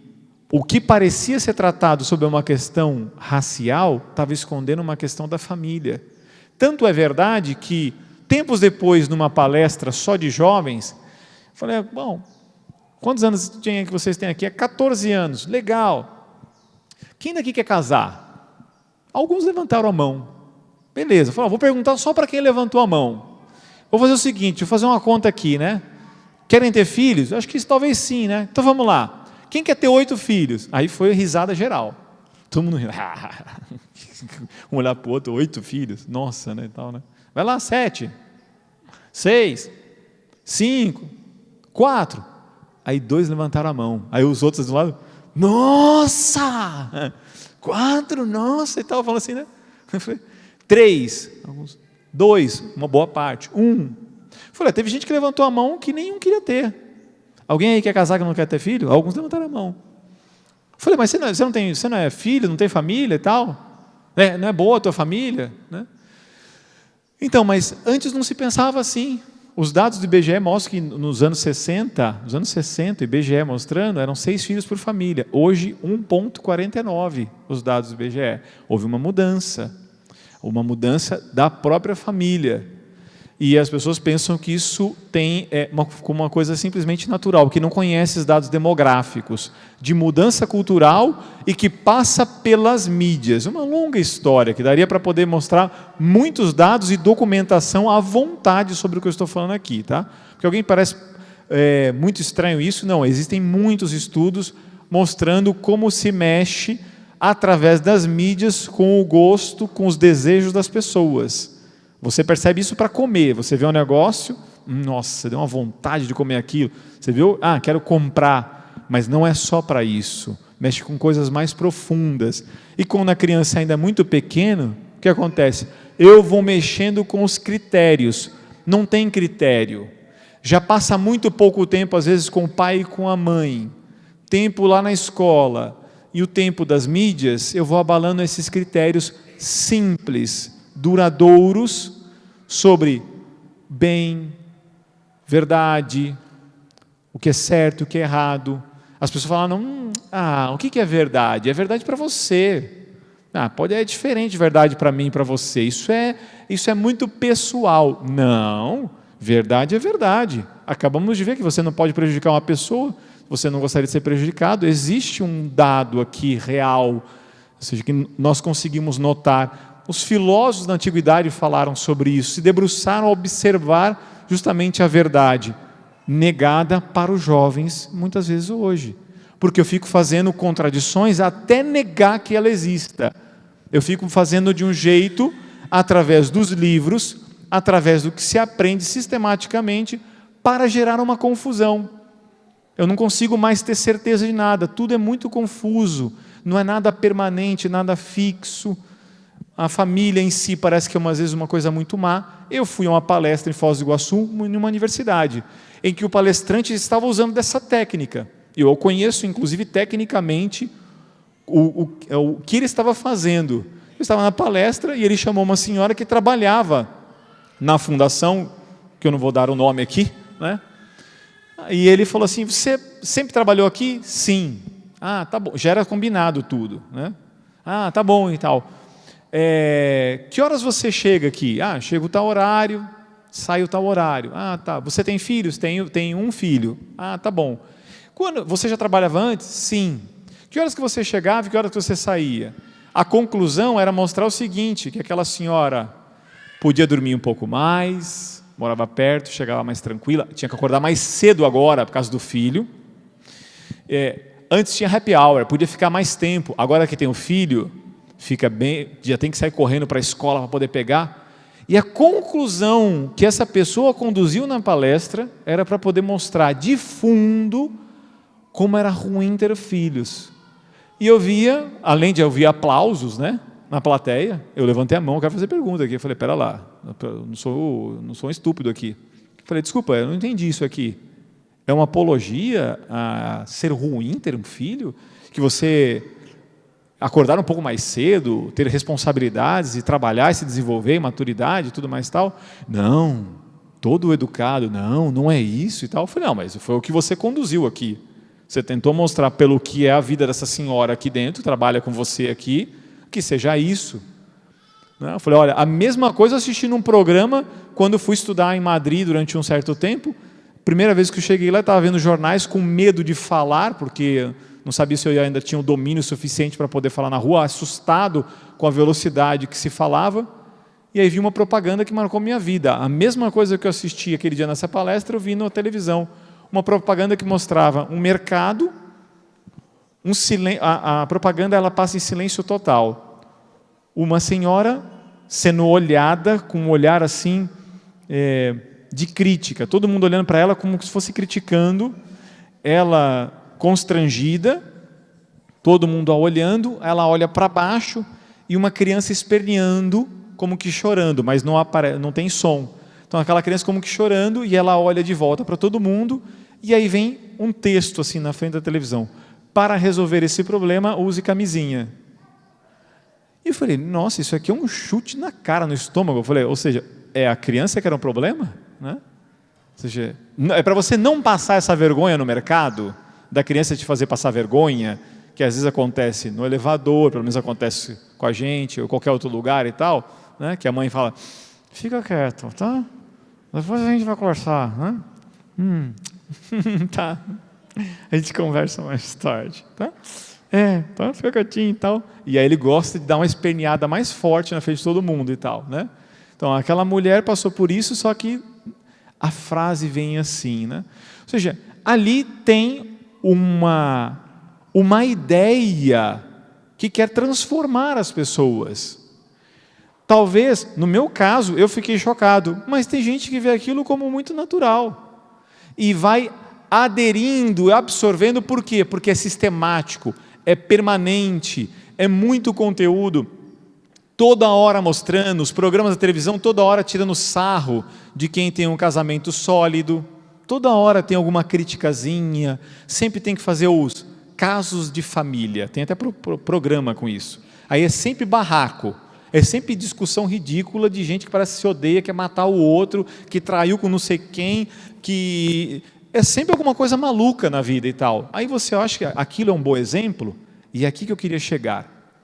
o que parecia ser tratado sobre uma questão racial estava escondendo uma questão da família. Tanto é verdade que, tempos depois, numa palestra só de jovens, eu falei, bom, quantos anos que vocês têm aqui? 14 anos, legal. Quem daqui quer casar? Alguns levantaram a mão. Beleza, falei, vou perguntar só para quem levantou a mão. Vou fazer o seguinte, vou fazer uma conta aqui, né? Querem ter filhos? Acho que isso talvez sim, né? Então vamos lá. Quem quer ter 8 filhos? Aí foi risada geral. Todo mundo riu. Um olhar para o outro, 8 filhos? Nossa, né? Tal, né? Vai lá, 7, 6, 5, 4. Aí 2 levantaram a mão. Aí os outros do lado, nossa! 4, nossa! E tal, falando assim, né? 3, 2, uma boa parte. 1. Falei, teve gente que levantou a mão que nenhum queria ter. Alguém aí quer casar que não quer ter filho? Alguns levantaram a mão. Falei, mas você não é filho, não tem família e tal? Não é boa a tua família? Né? Então, mas antes não se pensava assim. Os dados do IBGE mostram que nos anos 60, o IBGE mostrando, eram 6 filhos por família. Hoje, 1,49 os dados do IBGE. Houve uma mudança da própria família. E as pessoas pensam que isso tem uma coisa simplesmente natural, porque não conhece os dados demográficos, de mudança cultural e que passa pelas mídias. Uma longa história que daria para poder mostrar muitos dados e documentação à vontade sobre o que eu estou falando aqui. Tá? Porque alguém parece muito estranho isso. Não, existem muitos estudos mostrando como se mexe através das mídias com o gosto, com os desejos das pessoas. Você percebe isso para comer, você vê um negócio, nossa, deu uma vontade de comer aquilo. Você viu? Quero comprar, mas não é só para isso. Mexe com coisas mais profundas. E quando a criança ainda é muito pequena, o que acontece? Eu vou mexendo com os critérios. Não tem critério. Já passa muito pouco tempo, às vezes, com o pai e com a mãe. Tempo lá na escola. E o tempo das mídias, eu vou abalando esses critérios simples, duradouros, sobre bem, verdade, o que é certo, o que é errado. As pessoas falam, o que é verdade? É verdade para você. É diferente de verdade para mim e para você. Isso é muito pessoal. Não, verdade é verdade. Acabamos de ver que você não pode prejudicar uma pessoa, você não gostaria de ser prejudicado. Existe um dado aqui real, ou seja, que nós conseguimos notar. Os filósofos da antiguidade falaram sobre isso, se debruçaram a observar justamente a verdade negada para os jovens, muitas vezes hoje. Porque eu fico fazendo contradições até negar que ela exista. Eu fico fazendo de um jeito, através dos livros, através do que se aprende sistematicamente, para gerar uma confusão. Eu não consigo mais ter certeza de nada, tudo é muito confuso, não é nada permanente, nada fixo. A família em si parece que é, às vezes, uma coisa muito má. Eu fui a uma palestra em Foz do Iguaçu, em uma universidade, em que o palestrante estava usando dessa técnica. Eu conheço, inclusive, tecnicamente, o que ele estava fazendo. Eu estava na palestra e ele chamou uma senhora que trabalhava na fundação, que eu não vou dar o nome aqui, né? E ele falou assim, você sempre trabalhou aqui? Sim. Tá bom. Já era combinado tudo, né? Tá bom e tal. Que horas você chega aqui? Chego tal horário, saio tal horário. Tá. Você tem filhos? Tenho um filho. Tá bom. Você já trabalhava antes? Sim. Que horas que você chegava e que horas que você saía? A conclusão era mostrar o seguinte, que aquela senhora podia dormir um pouco mais, morava perto, chegava mais tranquila, tinha que acordar mais cedo agora por causa do filho. Antes tinha happy hour, podia ficar mais tempo. Agora que tem o filho, fica bem, já tem que sair correndo para a escola para poder pegar. E a conclusão que essa pessoa conduziu na palestra era para poder mostrar de fundo como era ruim ter filhos. E eu via, além de ouvir aplausos, né, na plateia, eu levantei a mão, eu quero fazer pergunta aqui. Eu falei, pera lá, eu não sou um estúpido aqui. Eu falei, desculpa, eu não entendi isso aqui. É uma apologia a ser ruim ter um filho? Que você acordar um pouco mais cedo, ter responsabilidades e trabalhar e se desenvolver, maturidade e tudo mais e tal. Não, todo educado, não é isso e tal. Eu falei, não, mas foi o que você conduziu aqui. Você tentou mostrar pelo que é a vida dessa senhora aqui dentro, trabalha com você aqui, que seja isso. Eu falei, olha, a mesma coisa eu assisti num programa quando eu fui estudar em Madrid durante um certo tempo. Primeira vez que eu cheguei lá, eu estava vendo jornais com medo de falar, porque não sabia se eu ainda tinha o domínio suficiente para poder falar na rua, assustado com a velocidade que se falava. E aí vi uma propaganda que marcou minha vida. A mesma coisa que eu assisti aquele dia nessa palestra, eu vi na televisão. Uma propaganda que mostrava um mercado, a propaganda ela passa em silêncio total. Uma senhora sendo olhada com um olhar assim de crítica, todo mundo olhando para ela como se fosse criticando, ela constrangida, todo mundo a olhando, ela olha para baixo e uma criança esperneando, como que chorando, mas não tem som. Então aquela criança como que chorando e ela olha de volta para todo mundo e aí vem um texto assim na frente da televisão. Para resolver esse problema, use camisinha. E eu falei, nossa, isso aqui é um chute na cara, no estômago. Eu falei, ou seja, é a criança que era um problema? Né? Ou seja, é para você não passar essa vergonha no mercado, da criança te fazer passar vergonha, que às vezes acontece no elevador, pelo menos acontece com a gente, ou qualquer outro lugar e tal, né? Que a mãe fala, fica quieto, tá? Depois a gente vai conversar, né? Tá. A gente conversa mais tarde, tá? Tá, fica quietinho e tal. E aí ele gosta de dar uma esperneada mais forte na frente de todo mundo e tal, né? Então aquela mulher passou por isso, só que a frase vem assim, né? Ou seja, ali tem uma ideia que quer transformar as pessoas. Talvez, no meu caso, eu fiquei chocado, mas tem gente que vê aquilo como muito natural e vai aderindo, absorvendo, por quê? Porque é sistemático, é permanente, é muito conteúdo, toda hora mostrando, os programas da televisão toda hora tirando sarro de quem tem um casamento sólido, toda hora tem alguma criticazinha, sempre tem que fazer os casos de família, tem até programa com isso, aí é sempre barraco, é sempre discussão ridícula de gente que parece que se odeia, quer matar o outro, que traiu com não sei quem, que é sempre alguma coisa maluca na vida e tal. Aí você acha que aquilo é um bom exemplo? E é aqui que eu queria chegar.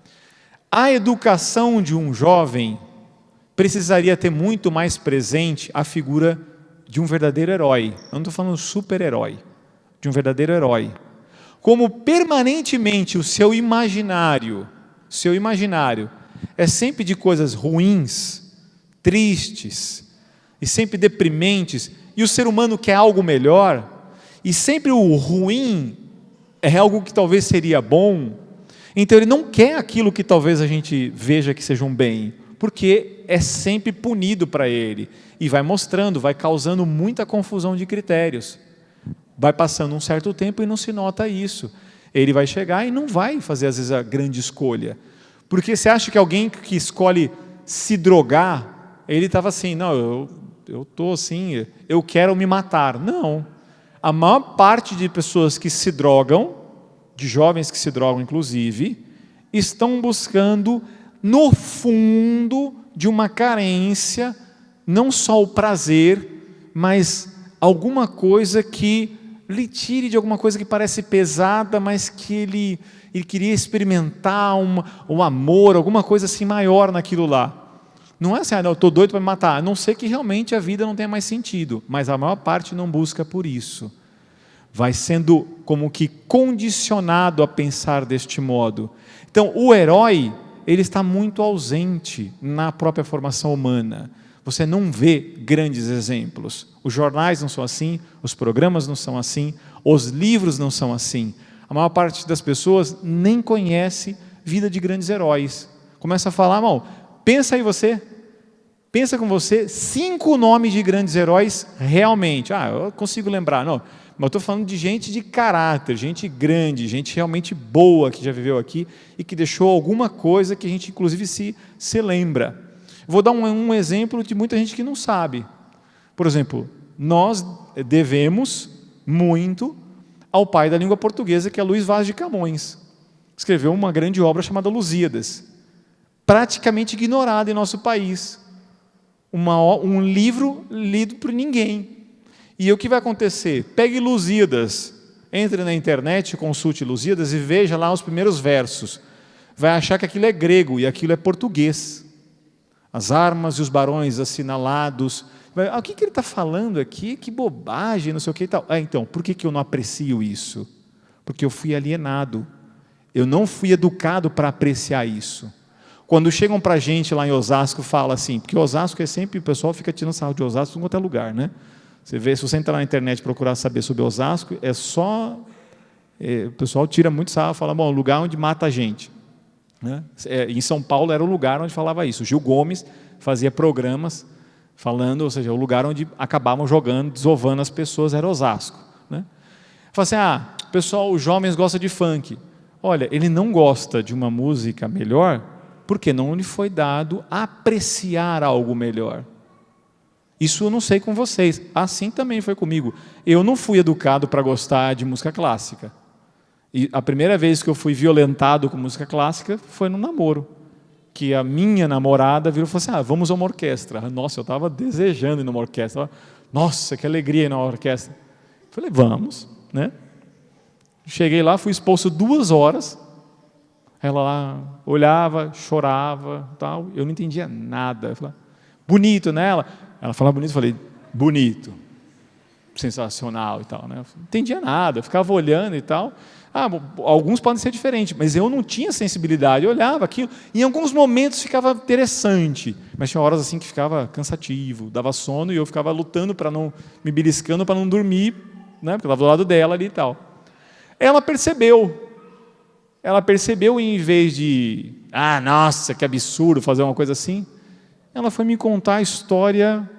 A educação de um jovem precisaria ter muito mais presente a figura de um verdadeiro herói. Eu não estou falando super-herói, de um verdadeiro herói. Como permanentemente o seu imaginário é sempre de coisas ruins, tristes e sempre deprimentes, e o ser humano quer algo melhor, e sempre o ruim é algo que talvez seria bom, então ele não quer aquilo que talvez a gente veja que seja um bem, porque é sempre punido para ele, e vai mostrando, vai causando muita confusão de critérios. Vai passando um certo tempo e não se nota isso. Ele vai chegar e não vai fazer às vezes a grande escolha. Porque você acha que alguém que escolhe se drogar, ele estava assim, não, eu estou assim, eu quero me matar. Não. A maior parte de pessoas que se drogam, de jovens que se drogam inclusive, estão buscando no fundo de uma carência, não só o prazer, mas alguma coisa que lhe tire de alguma coisa que parece pesada, mas que ele queria experimentar um amor, alguma coisa assim maior naquilo lá. Não é assim, eu estou doido para me matar, a não ser que realmente a vida não tenha mais sentido, mas a maior parte não busca por isso. Vai sendo como que condicionado a pensar deste modo. Então, o herói, ele está muito ausente na própria formação humana. Você não vê grandes exemplos. Os jornais não são assim, os programas não são assim, os livros não são assim. A maior parte das pessoas nem conhece vida de grandes heróis. Começa a falar, irmão, pensa aí você, pensa com você, 5 nomes de grandes heróis realmente. Eu consigo lembrar, não, mas eu estou falando de gente de caráter, gente grande, gente realmente boa que já viveu aqui e que deixou alguma coisa que a gente inclusive se lembra. Vou dar um exemplo de muita gente que não sabe. Por exemplo, nós devemos muito ao pai da língua portuguesa, que é Luís Vaz de Camões. escreveu uma grande obra chamada Lusíadas, praticamente ignorada em nosso país. Um livro lido por ninguém. E o que vai acontecer? Pegue Lusíadas, entre na internet, consulte Lusíadas e veja lá os primeiros versos. Vai achar que aquilo é grego e aquilo é português. As armas e os barões assinalados. O que ele está falando aqui? Que bobagem, não sei o que e tal. Então, por que eu não aprecio isso? Porque eu fui alienado. Eu não fui educado para apreciar isso. Quando chegam para a gente lá em Osasco, fala assim, porque Osasco é sempre, o pessoal fica tirando sarro de Osasco em qualquer lugar, né? Você vê, se você entrar na internet e procurar saber sobre Osasco, o pessoal tira muito sarro, fala, bom, lugar onde mata a gente. Né? Em São Paulo era o lugar onde falava isso. O Gil Gomes fazia programas falando, ou seja, o lugar onde acabavam jogando, desovando as pessoas era Osasco. Né? Fala assim, pessoal, os jovens gostam de funk. Olha, ele não gosta de uma música melhor porque não lhe foi dado apreciar algo melhor. Isso eu não sei com vocês, assim também foi comigo. Eu não fui educado para gostar de música clássica. E a primeira vez que eu fui violentado com música clássica foi no namoro, que a minha namorada virou e falou assim, vamos a uma orquestra. Nossa, eu estava desejando ir numa orquestra. Nossa, que alegria ir numa orquestra. Falei, vamos. Né? Cheguei lá, fui expulso 2 horas. Ela lá olhava, chorava, tal. Eu não entendia nada. Eu falei, bonito, né? Ela falava bonito, eu falei, bonito, sensacional e tal. Né? Eu não entendia nada, eu ficava olhando e tal. Alguns podem ser diferentes, mas eu não tinha sensibilidade, eu olhava aquilo. Em alguns momentos ficava interessante, mas tinha horas assim que ficava cansativo, dava sono e eu ficava lutando para não, me beliscando para não dormir, né? Porque eu estava do lado dela ali e tal. Ela percebeu e em vez de, nossa, que absurdo fazer uma coisa assim, ela foi me contar a história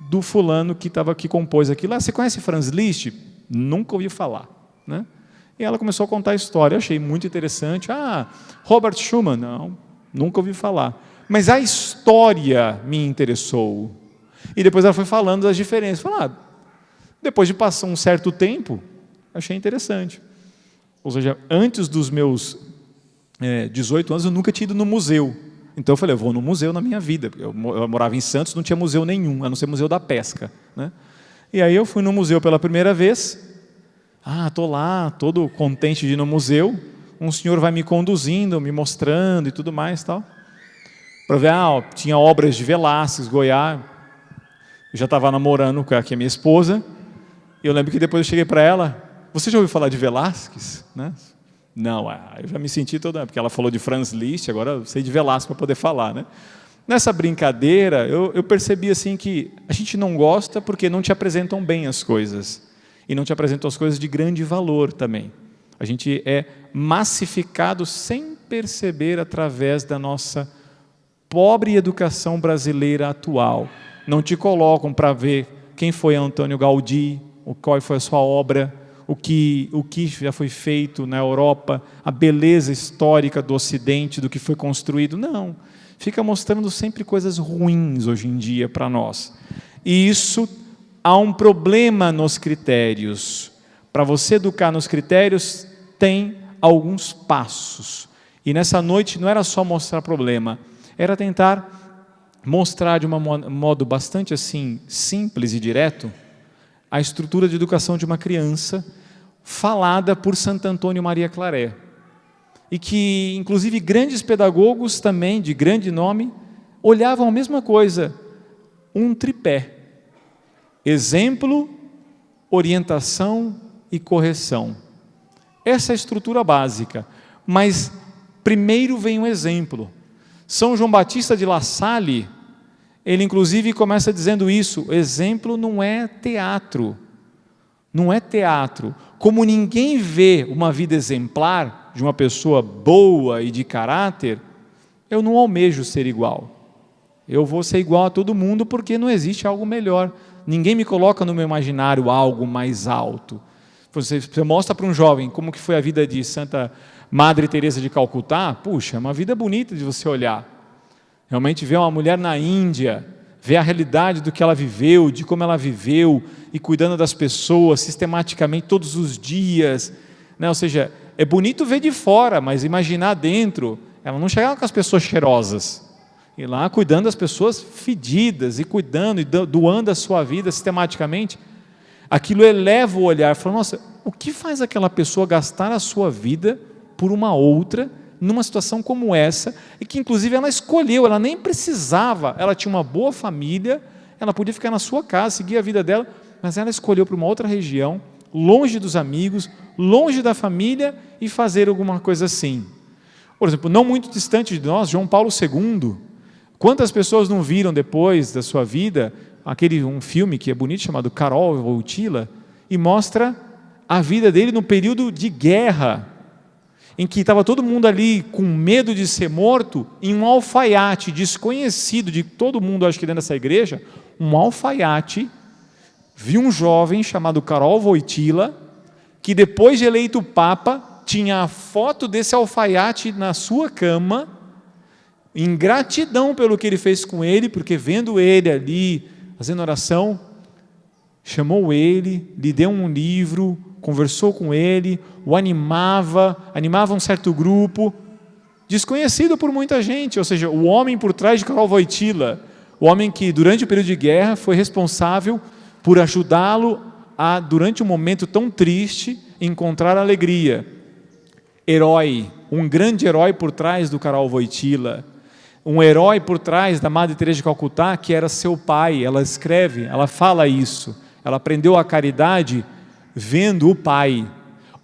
do fulano que compôs aquilo. Você conhece Franz Liszt? Nunca ouvi falar. Né? E ela começou a contar a história. Eu achei muito interessante. Robert Schumann? Não, nunca ouvi falar. Mas a história me interessou. E depois ela foi falando das diferenças. Depois de passar um certo tempo, achei interessante. Ou seja, antes dos meus 18 anos, eu nunca tinha ido no museu. Então eu falei, eu vou no museu na minha vida. Eu morava em Santos, não tinha museu nenhum, a não ser museu da pesca. Né? E aí eu fui no museu pela primeira vez. Estou lá, todo contente de ir no museu. Um senhor vai me conduzindo, me mostrando e tudo mais. Tal. Para ver, tinha obras de Velázquez, Goiás. Eu já estava namorando com a minha esposa. E eu lembro que depois eu cheguei para ela, você já ouviu falar de Velázquez? Né? Não, eu já me senti toda... Porque ela falou de Franz Liszt, agora eu sei de Velázquez para poder falar. Né? Nessa brincadeira, eu percebi assim que a gente não gosta porque não te apresentam bem as coisas. E não te apresentam as coisas de grande valor também. A gente é massificado sem perceber através da nossa pobre educação brasileira atual. Não te colocam para ver quem foi Antônio Gaudí, qual foi a sua obra, o que já foi feito na Europa, a beleza histórica do Ocidente, do que foi construído. Não, fica mostrando sempre coisas ruins hoje em dia para nós. E isso, há um problema nos critérios. Para você educar nos critérios, tem alguns passos. E nessa noite não era só mostrar problema, era tentar mostrar de um modo bastante assim, simples e direto, a estrutura de educação de uma criança, falada por Santo Antônio Maria Claret. E que, inclusive, grandes pedagogos também, de grande nome, olhavam a mesma coisa, um tripé. Exemplo, orientação e correção. Essa é a estrutura básica. Mas, primeiro vem um exemplo. São João Batista de La Salle, ele inclusive começa dizendo isso, o exemplo não é teatro. Não é teatro. Como ninguém vê uma vida exemplar de uma pessoa boa e de caráter, eu não almejo ser igual. Eu vou ser igual a todo mundo porque não existe algo melhor. Ninguém me coloca no meu imaginário algo mais alto. Você mostra para um jovem como que foi a vida de Santa Madre Teresa de Calcutá, puxa, é uma vida bonita de você olhar. Realmente ver uma mulher na Índia, ver a realidade do que ela viveu, de como ela viveu, e cuidando das pessoas sistematicamente todos os dias, né? Ou seja, é bonito ver de fora, mas imaginar dentro. Ela não chegava com as pessoas cheirosas, e lá cuidando das pessoas fedidas, e cuidando, e doando a sua vida sistematicamente. Aquilo eleva o olhar, fala, nossa, o que faz aquela pessoa gastar a sua vida por uma outra, numa situação como essa, e que inclusive ela escolheu, ela nem precisava, ela tinha uma boa família, ela podia ficar na sua casa, seguir a vida dela, mas ela escolheu para uma outra região, longe dos amigos, longe da família, e fazer alguma coisa assim. Por exemplo, não muito distante de nós, João Paulo II, quantas pessoas não viram depois da sua vida, um filme que é bonito, chamado Carol Wojtyla, e mostra a vida dele no período de guerra, em que estava todo mundo ali com medo de ser morto, em um alfaiate desconhecido de todo mundo, acho que dentro dessa igreja, um alfaiate, viu um jovem chamado Carol Wojtyla, que depois de eleito Papa, tinha a foto desse alfaiate na sua cama, em gratidão pelo que ele fez com ele, porque vendo ele ali, fazendo oração, chamou ele, lhe deu um livro, conversou com ele, o animava um certo grupo, desconhecido por muita gente, ou seja, o homem por trás de Carol Wojtyla, o homem que durante o período de guerra foi responsável por ajudá-lo a, durante um momento tão triste, encontrar alegria. Herói, um grande herói por trás do Carol Wojtyla, um herói por trás da Madre Teresa de Calcutá, que era seu pai. Ela escreve, ela fala isso, ela aprendeu a caridade vendo o pai.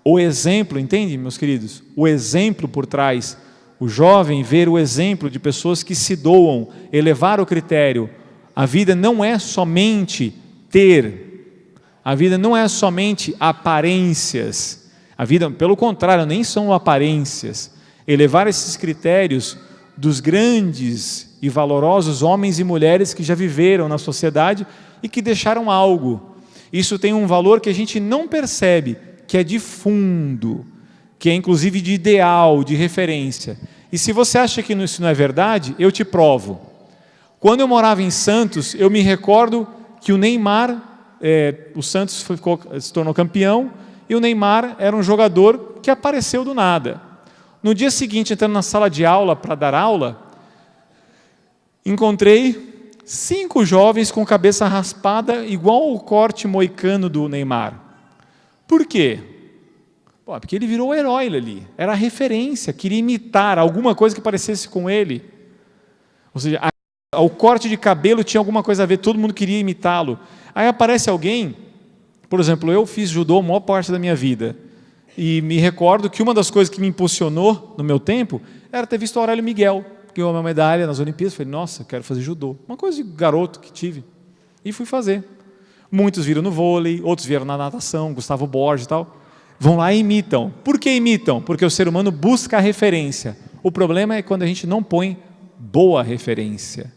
O exemplo, entende, meus queridos? O exemplo por trás, o jovem ver o exemplo de pessoas que se doam, elevar o critério. A vida não é somente ter, a vida não é somente aparências, a vida, pelo contrário, nem são aparências. Elevar esses critérios dos grandes e valorosos homens e mulheres que já viveram na sociedade e que deixaram algo. Isso tem um valor que a gente não percebe, que é de fundo, que é inclusive de ideal, de referência. E se você acha que isso não é verdade, eu te provo. Quando eu morava em Santos, eu me recordo que o Neymar, o Santos se tornou campeão, e o Neymar era um jogador que apareceu do nada. No dia seguinte, entrando na sala de aula para dar aula, encontrei 5 jovens com cabeça raspada, igual o corte moicano do Neymar. Por quê? Porque ele virou o herói ali, era a referência, queria imitar alguma coisa que parecesse com ele. Ou seja, o corte de cabelo tinha alguma coisa a ver, todo mundo queria imitá-lo. Aí aparece alguém, por exemplo, eu fiz judô a maior parte da minha vida, e me recordo que uma das coisas que me impulsionou no meu tempo era ter visto o Aurélio Miguel, que ganhou uma medalha nas Olimpíadas. Falei, nossa, quero fazer judô. Uma coisa de garoto que tive. E fui fazer. Muitos viram no vôlei, outros vieram na natação, Gustavo Borges e tal. Vão lá e imitam. Por que imitam? Porque o ser humano busca a referência. O problema é quando a gente não põe boa referência.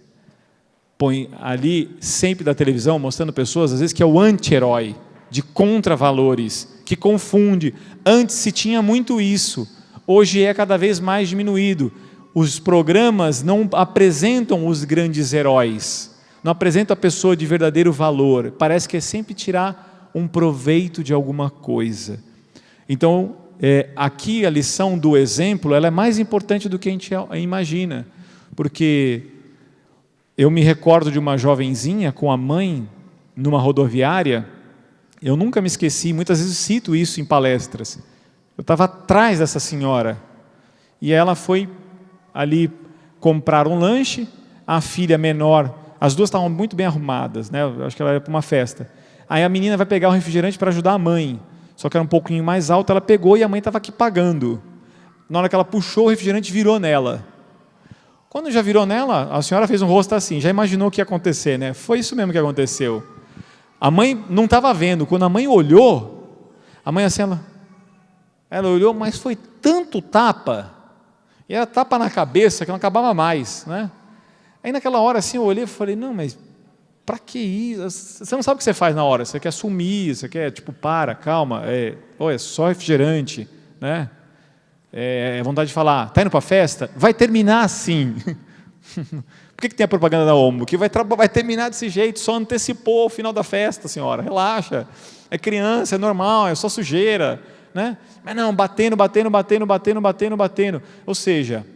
Põe ali, sempre da televisão, mostrando pessoas, às vezes, que é o anti-herói, de contravalores, que confunde. Antes se tinha muito isso, hoje é cada vez mais diminuído. Os programas não apresentam os grandes heróis, não apresentam a pessoa de verdadeiro valor, parece que é sempre tirar um proveito de alguma coisa. Então, aqui a lição do exemplo, ela é mais importante do que a gente imagina, porque eu me recordo de uma jovenzinha com a mãe numa rodoviária. Eu nunca me esqueci, muitas vezes cito isso em palestras. Eu estava atrás dessa senhora e ela foi ali comprar um lanche, a filha menor, as duas estavam muito bem arrumadas, né? Eu acho que ela era para uma festa. Aí a menina vai pegar o refrigerante para ajudar a mãe, só que era um pouquinho mais alto, ela pegou e a mãe estava aqui pagando. Na hora que ela puxou, o refrigerante virou nela. Quando já virou nela, a senhora fez um rosto assim, já imaginou o que ia acontecer, né? Foi isso mesmo que aconteceu. A mãe não estava vendo, quando a mãe olhou, a mãe assim, ela olhou, mas foi tanto tapa, e era tapa na cabeça que não acabava mais, né? Aí naquela hora assim eu olhei e falei, não, mas para que isso? Você não sabe o que você faz na hora, você quer sumir, você quer tipo, calma, é só refrigerante, né? É vontade de falar, está indo para a festa? Vai terminar assim. Por que tem a propaganda da Omo? Que vai terminar desse jeito, só antecipou o final da festa, senhora, relaxa, é criança, é normal, é só sujeira, né? Mas não, batendo. Ou seja,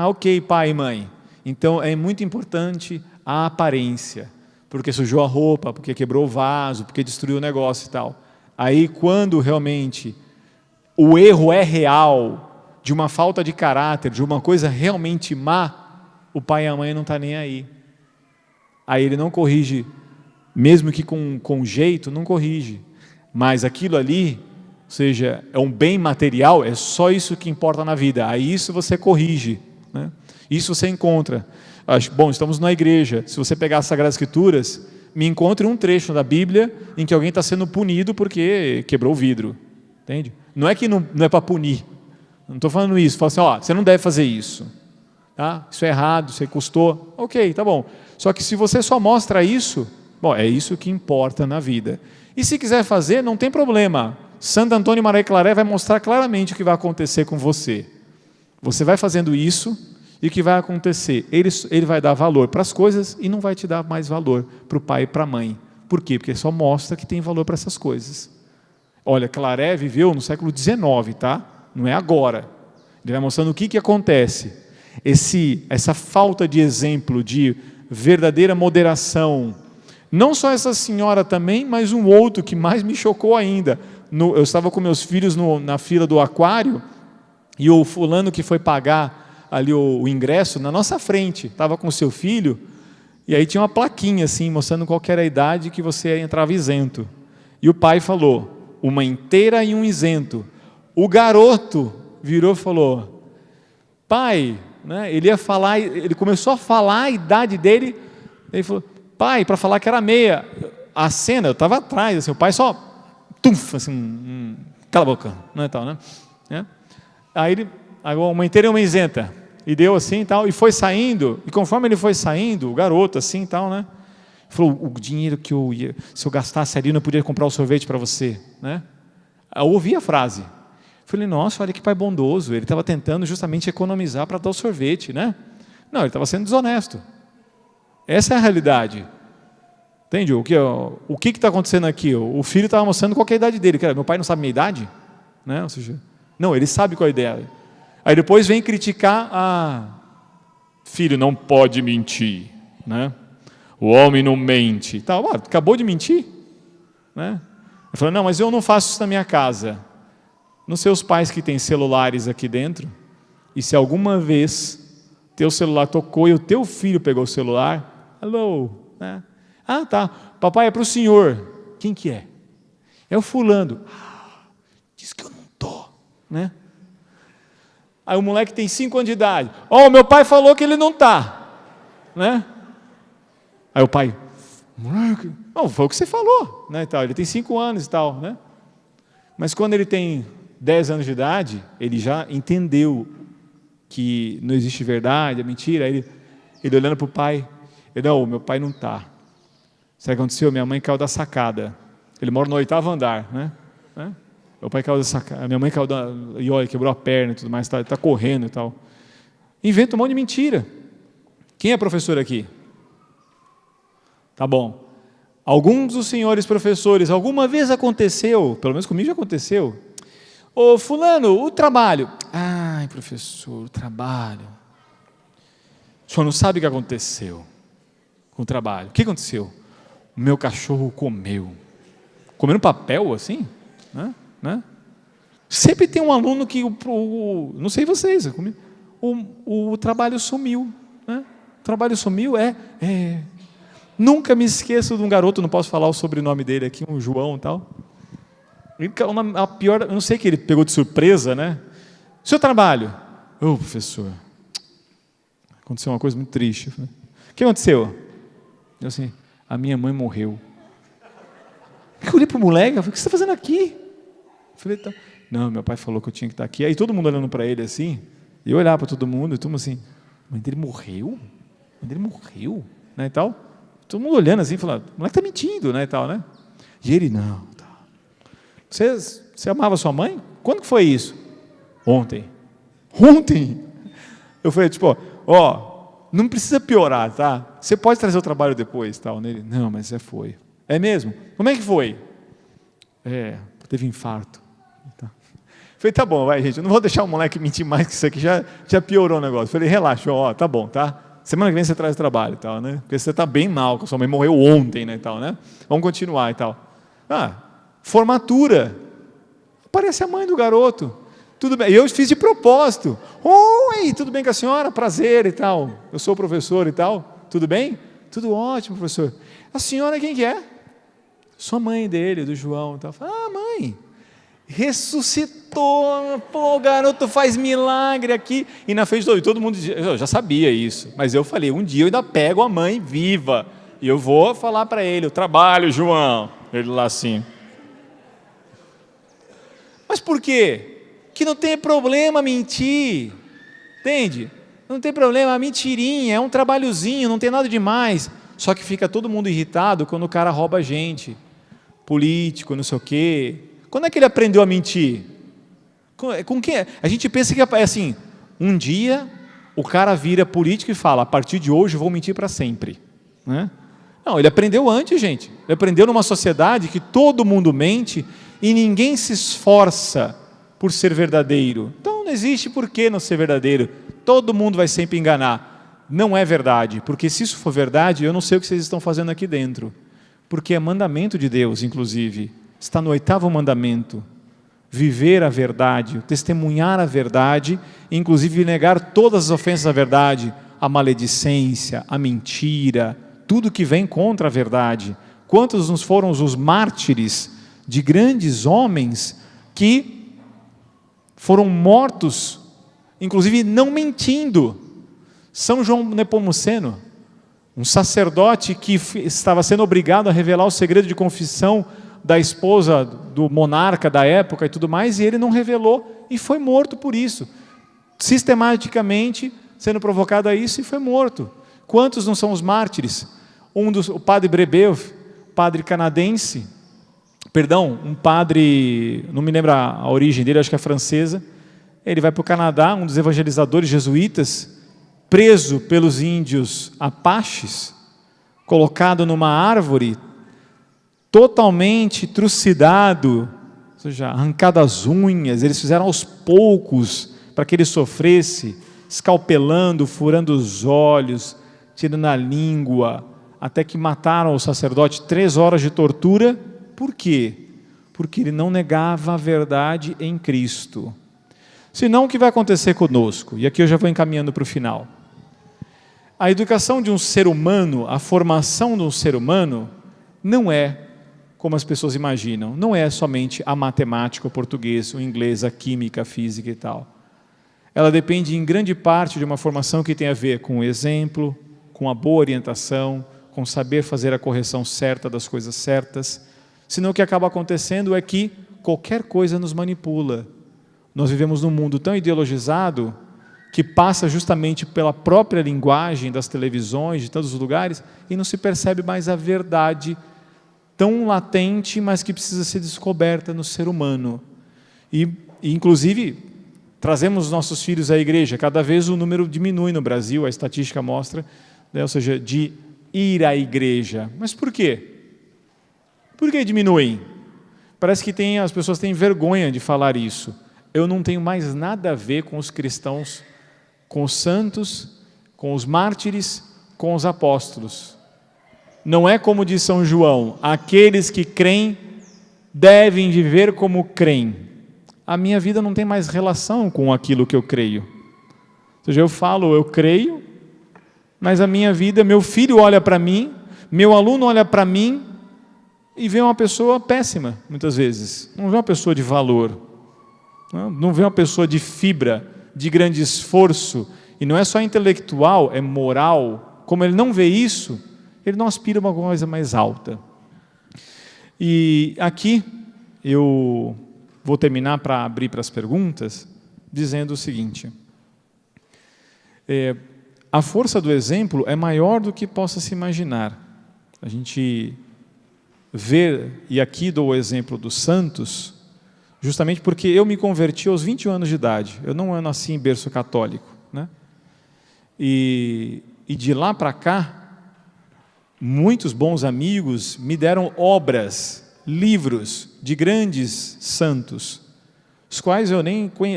ok, pai e mãe. Então é muito importante a aparência, porque sujou a roupa, porque quebrou o vaso, porque destruiu o negócio e tal. Aí quando realmente o erro é real, de uma falta de caráter, de uma coisa realmente má, o pai e a mãe não estão nem aí. Aí ele não corrige, mesmo que com jeito, não corrige. Mas aquilo ali, ou seja, é um bem material, é só isso que importa na vida. Aí isso você corrige, né? Isso você encontra. Bom, estamos na igreja. Se você pegar as Sagradas Escrituras, me encontre um trecho da Bíblia em que alguém está sendo punido porque quebrou o vidro. Entende? Não é que não é para punir. Não estou falando isso. Falo assim, você não deve fazer isso. Tá? Isso é errado, você custou. Ok, tá bom. Só que se você só mostra isso, bom, é isso que importa na vida. E se quiser fazer, não tem problema. Santo Antônio Maria Claret vai mostrar claramente o que vai acontecer com você. Você vai fazendo isso, e o que vai acontecer? Ele vai dar valor para as coisas e não vai te dar mais valor para o pai e para a mãe. Por quê? Porque só mostra que tem valor para essas coisas. Olha, Claret viveu no século XIX, tá? Não é agora. Ele vai mostrando o que acontece. Essa falta de exemplo, de verdadeira moderação. Não só essa senhora também, mas um outro que mais me chocou ainda. Eu estava com meus filhos na fila do aquário, e o fulano que foi pagar ali o ingresso, na nossa frente, estava com o seu filho, e aí tinha uma plaquinha assim, mostrando qual era a idade que você entrava isento. E o pai falou, uma inteira e um isento. O garoto virou e falou, pai, né, ele começou a falar a idade dele, ele falou, pai, para falar que era meia. A cena, eu estava atrás, assim, o pai só, assim, cala a boca, não é tal, né? Aí uma inteira e uma isenta. E deu assim e tal, e foi saindo, e conforme ele foi saindo, o garoto assim e tal, né? Falou, o dinheiro que se eu gastasse ali, eu não podia comprar o sorvete para você, né? Eu ouvi a frase. Falei, nossa, olha que pai bondoso, ele estava tentando justamente economizar para dar o sorvete, né? Não, ele estava sendo desonesto. Essa é a realidade. Entende? O que está acontecendo aqui? O filho estava mostrando qual é a idade dele. Meu pai não sabe a minha idade? Né? Ou seja, não, ele sabe qual é a ideia. Aí depois vem criticar, filho não pode mentir, né? O homem não mente. Tá, acabou de mentir? Né? Ele falou, não, mas eu não faço isso na minha casa. Nos seus pais que têm celulares aqui dentro, e se alguma vez teu celular tocou e o teu filho pegou o celular, alô, né? Tá, papai é para o senhor. Quem que é? É o fulano. Diz que eu não estou, né? Aí o moleque tem 5 anos de idade. Meu pai falou que ele não está, né? Aí o pai, moleque, foi o que você falou, né? E tal. Ele tem 5 anos e tal, né? Mas quando ele tem 10 anos de idade, ele já entendeu que não existe verdade, é mentira. Aí ele olhando para o pai, meu pai não está. Sabe o que aconteceu? Minha mãe caiu da sacada. Ele mora no 8º andar, né? Meu pai caiu da sacada, minha mãe caiu e olha, quebrou a perna e tudo mais, está correndo e tal. Inventa um monte de mentira. Quem é professor aqui? Tá bom. Alguns dos senhores professores, alguma vez aconteceu, pelo menos comigo já aconteceu, fulano, o trabalho. Ai, professor, o trabalho. O senhor não sabe o que aconteceu com o trabalho. O que aconteceu? O meu cachorro comeu. Comendo papel assim? Né? Sempre tem um aluno que, não sei vocês, o trabalho sumiu. Né? O trabalho sumiu, Nunca me esqueço de um garoto, não posso falar o sobrenome dele aqui, um João e tal. A pior, eu não sei que ele pegou de surpresa, né? Seu trabalho. Professor, aconteceu uma coisa muito triste. O que aconteceu? Eu assim, a minha mãe morreu. Eu olhei para o moleque, eu falei, o que você está fazendo aqui? Eu falei, tá. Não, meu pai falou que eu tinha que estar aqui. Aí todo mundo olhando para ele assim, e eu olhava para todo mundo, e todo mundo assim, mãe dele morreu? Mãe dele morreu? Né, e tal. Todo mundo olhando assim, falando, o moleque está mentindo, né, e tal, né? E ele, não. Tá. Você amava sua mãe? Quando que foi isso? Ontem. Ontem? Eu falei, não precisa piorar, tá? Você pode trazer o trabalho depois, tal, nele. Não, mas foi. É mesmo? Como é que foi? Teve infarto. Tá. Falei, tá bom, vai, gente, eu não vou deixar o moleque mentir mais, que isso aqui já piorou o negócio. Falei, relaxa, ó, tá bom, tá? Semana que vem você traz o trabalho e tal, né? Porque você tá bem mal, que a sua mãe morreu ontem, né, e tal, né? Vamos continuar e tal. Formatura. Aparece a mãe do garoto. Tudo bem, eu fiz de propósito. Oi, tudo bem com a senhora? Prazer e tal. Eu sou professor e tal. Tudo bem? Tudo ótimo, professor. A senhora quem que é? Sou a mãe dele, do João e tal. Mãe, ressuscitou, pô, o garoto faz milagre aqui. E na frente de todo mundo, eu já sabia isso, mas eu falei, um dia eu ainda pego a mãe viva e eu vou falar para ele, o trabalho, João. Ele lá assim. Mas por quê? Que não tem problema mentir, entende? Não tem problema, a mentirinha, é um trabalhozinho, não tem nada demais. Só que fica todo mundo irritado quando o cara rouba a gente, político, não sei o quê. Quando é que ele aprendeu a mentir? Com quem? A gente pensa que é assim, um dia o cara vira político e fala, a partir de hoje eu vou mentir para sempre, né? Não, ele aprendeu antes, gente. Ele aprendeu numa sociedade que todo mundo mente e ninguém se esforça por ser verdadeiro. Então não existe por que não ser verdadeiro. Todo mundo vai sempre enganar. Não é verdade, porque se isso for verdade, eu não sei o que vocês estão fazendo aqui dentro. Porque é mandamento de Deus, inclusive. Está no 8º mandamento. Viver a verdade, testemunhar a verdade, inclusive negar todas as ofensas à verdade, a maledicência, a mentira, tudo que vem contra a verdade. Quantos nos foram os mártires de grandes homens que foram mortos, inclusive não mentindo. São João Nepomuceno, um sacerdote que estava sendo obrigado a revelar o segredo de confissão da esposa do monarca da época e tudo mais, e ele não revelou e foi morto por isso, sistematicamente sendo provocado a isso e foi morto. Quantos não são os mártires? O padre Brebeuf, padre canadense, um padre, não me lembro a origem dele, acho que é francesa, ele vai para o Canadá, um dos evangelizadores jesuítas, preso pelos índios apaches, colocado numa árvore, totalmente trucidado, ou seja, arrancado as unhas, eles fizeram aos poucos para que ele sofresse, escalpelando, furando os olhos, tirando a língua, até que mataram o sacerdote, 3 horas de tortura. Por quê? Porque ele não negava a verdade em Cristo. Senão, o que vai acontecer conosco? E aqui eu já vou encaminhando para o final. A educação de um ser humano, a formação de um ser humano, não é como as pessoas imaginam. Não é somente a matemática, o português, o inglês, a química, a física e tal. Ela depende em grande parte de uma formação que tem a ver com o exemplo, com a boa orientação, com saber fazer a correção certa das coisas certas. Senão o que acaba acontecendo é que qualquer coisa nos manipula. Nós vivemos num mundo tão ideologizado que passa justamente pela própria linguagem das televisões, de tantos lugares, e não se percebe mais a verdade tão latente, mas que precisa ser descoberta no ser humano. E inclusive, trazemos os nossos filhos à igreja, cada vez o número diminui no Brasil, a estatística mostra, né, ou seja, de ir à igreja. Mas por quê? Por que diminuem? Parece que as pessoas têm vergonha de falar isso. Eu não tenho mais nada a ver com os cristãos, com os santos, com os mártires, com os apóstolos. Não é como diz São João, aqueles que creem devem viver como creem. A minha vida não tem mais relação com aquilo que eu creio. Ou seja, eu falo, eu creio, mas a minha vida, meu filho olha para mim, meu aluno olha para mim e vê uma pessoa péssima, muitas vezes. Não vê uma pessoa de valor, não vê uma pessoa de fibra, de grande esforço. E não é só intelectual, é moral. Como ele não vê isso, ele não aspira a uma coisa mais alta. E aqui eu vou terminar para abrir para as perguntas, dizendo o seguinte: a força do exemplo é maior do que possa se imaginar. A gente vê, e aqui dou o exemplo dos santos, justamente porque eu me converti aos 21 anos de idade. Eu não nasci em berço católico, né? E de lá para cá, muitos bons amigos me deram obras, livros de grandes santos, os quais eu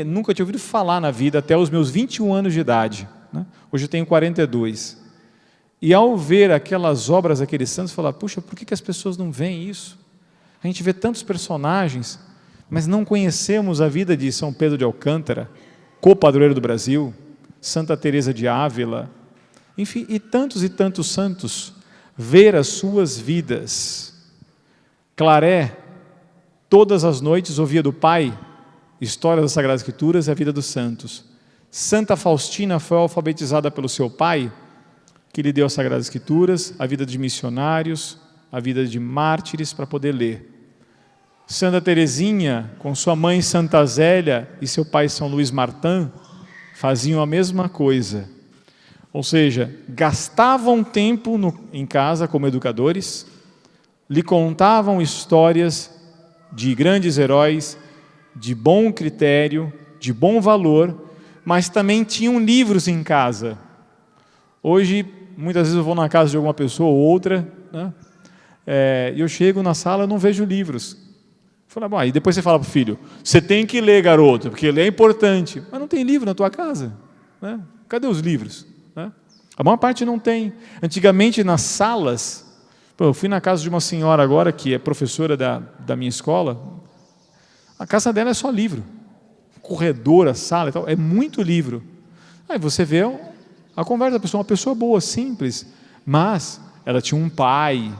nunca tinha ouvido falar na vida até os meus 21 anos de idade, né? Hoje eu tenho 42. E ao ver aquelas obras daqueles santos, falar, puxa, por que as pessoas não veem isso? A gente vê tantos personagens, mas não conhecemos a vida de São Pedro de Alcântara, co-padroeiro do Brasil, Santa Teresa de Ávila, enfim, e tantos santos, ver as suas vidas. Claré, todas as noites ouvia do pai história das Sagradas Escrituras e a vida dos santos. Santa Faustina foi alfabetizada pelo seu pai, que lhe deu as Sagradas Escrituras, a vida de missionários, a vida de mártires para poder ler. Santa Teresinha, com sua mãe Santa Zélia e seu pai São Luís Martin, faziam a mesma coisa. Ou seja, gastavam tempo em casa como educadores, lhe contavam histórias de grandes heróis, de bom critério, de bom valor, mas também tinham livros em casa. Hoje, muitas vezes eu vou na casa de alguma pessoa ou outra, né? E eu chego na sala e não vejo livros. Fala, bom, aí depois você fala para o filho, você tem que ler, garoto, porque ler é importante. Mas não tem livro na tua casa, né? Cadê os livros? Né? A maior parte não tem. Antigamente, nas salas, eu fui na casa de uma senhora agora, que é professora da minha escola, a casa dela é só livro. Corredor, a sala e tal, é muito livro. Aí você vê a conversa da pessoa, uma pessoa boa, simples, mas ela tinha um pai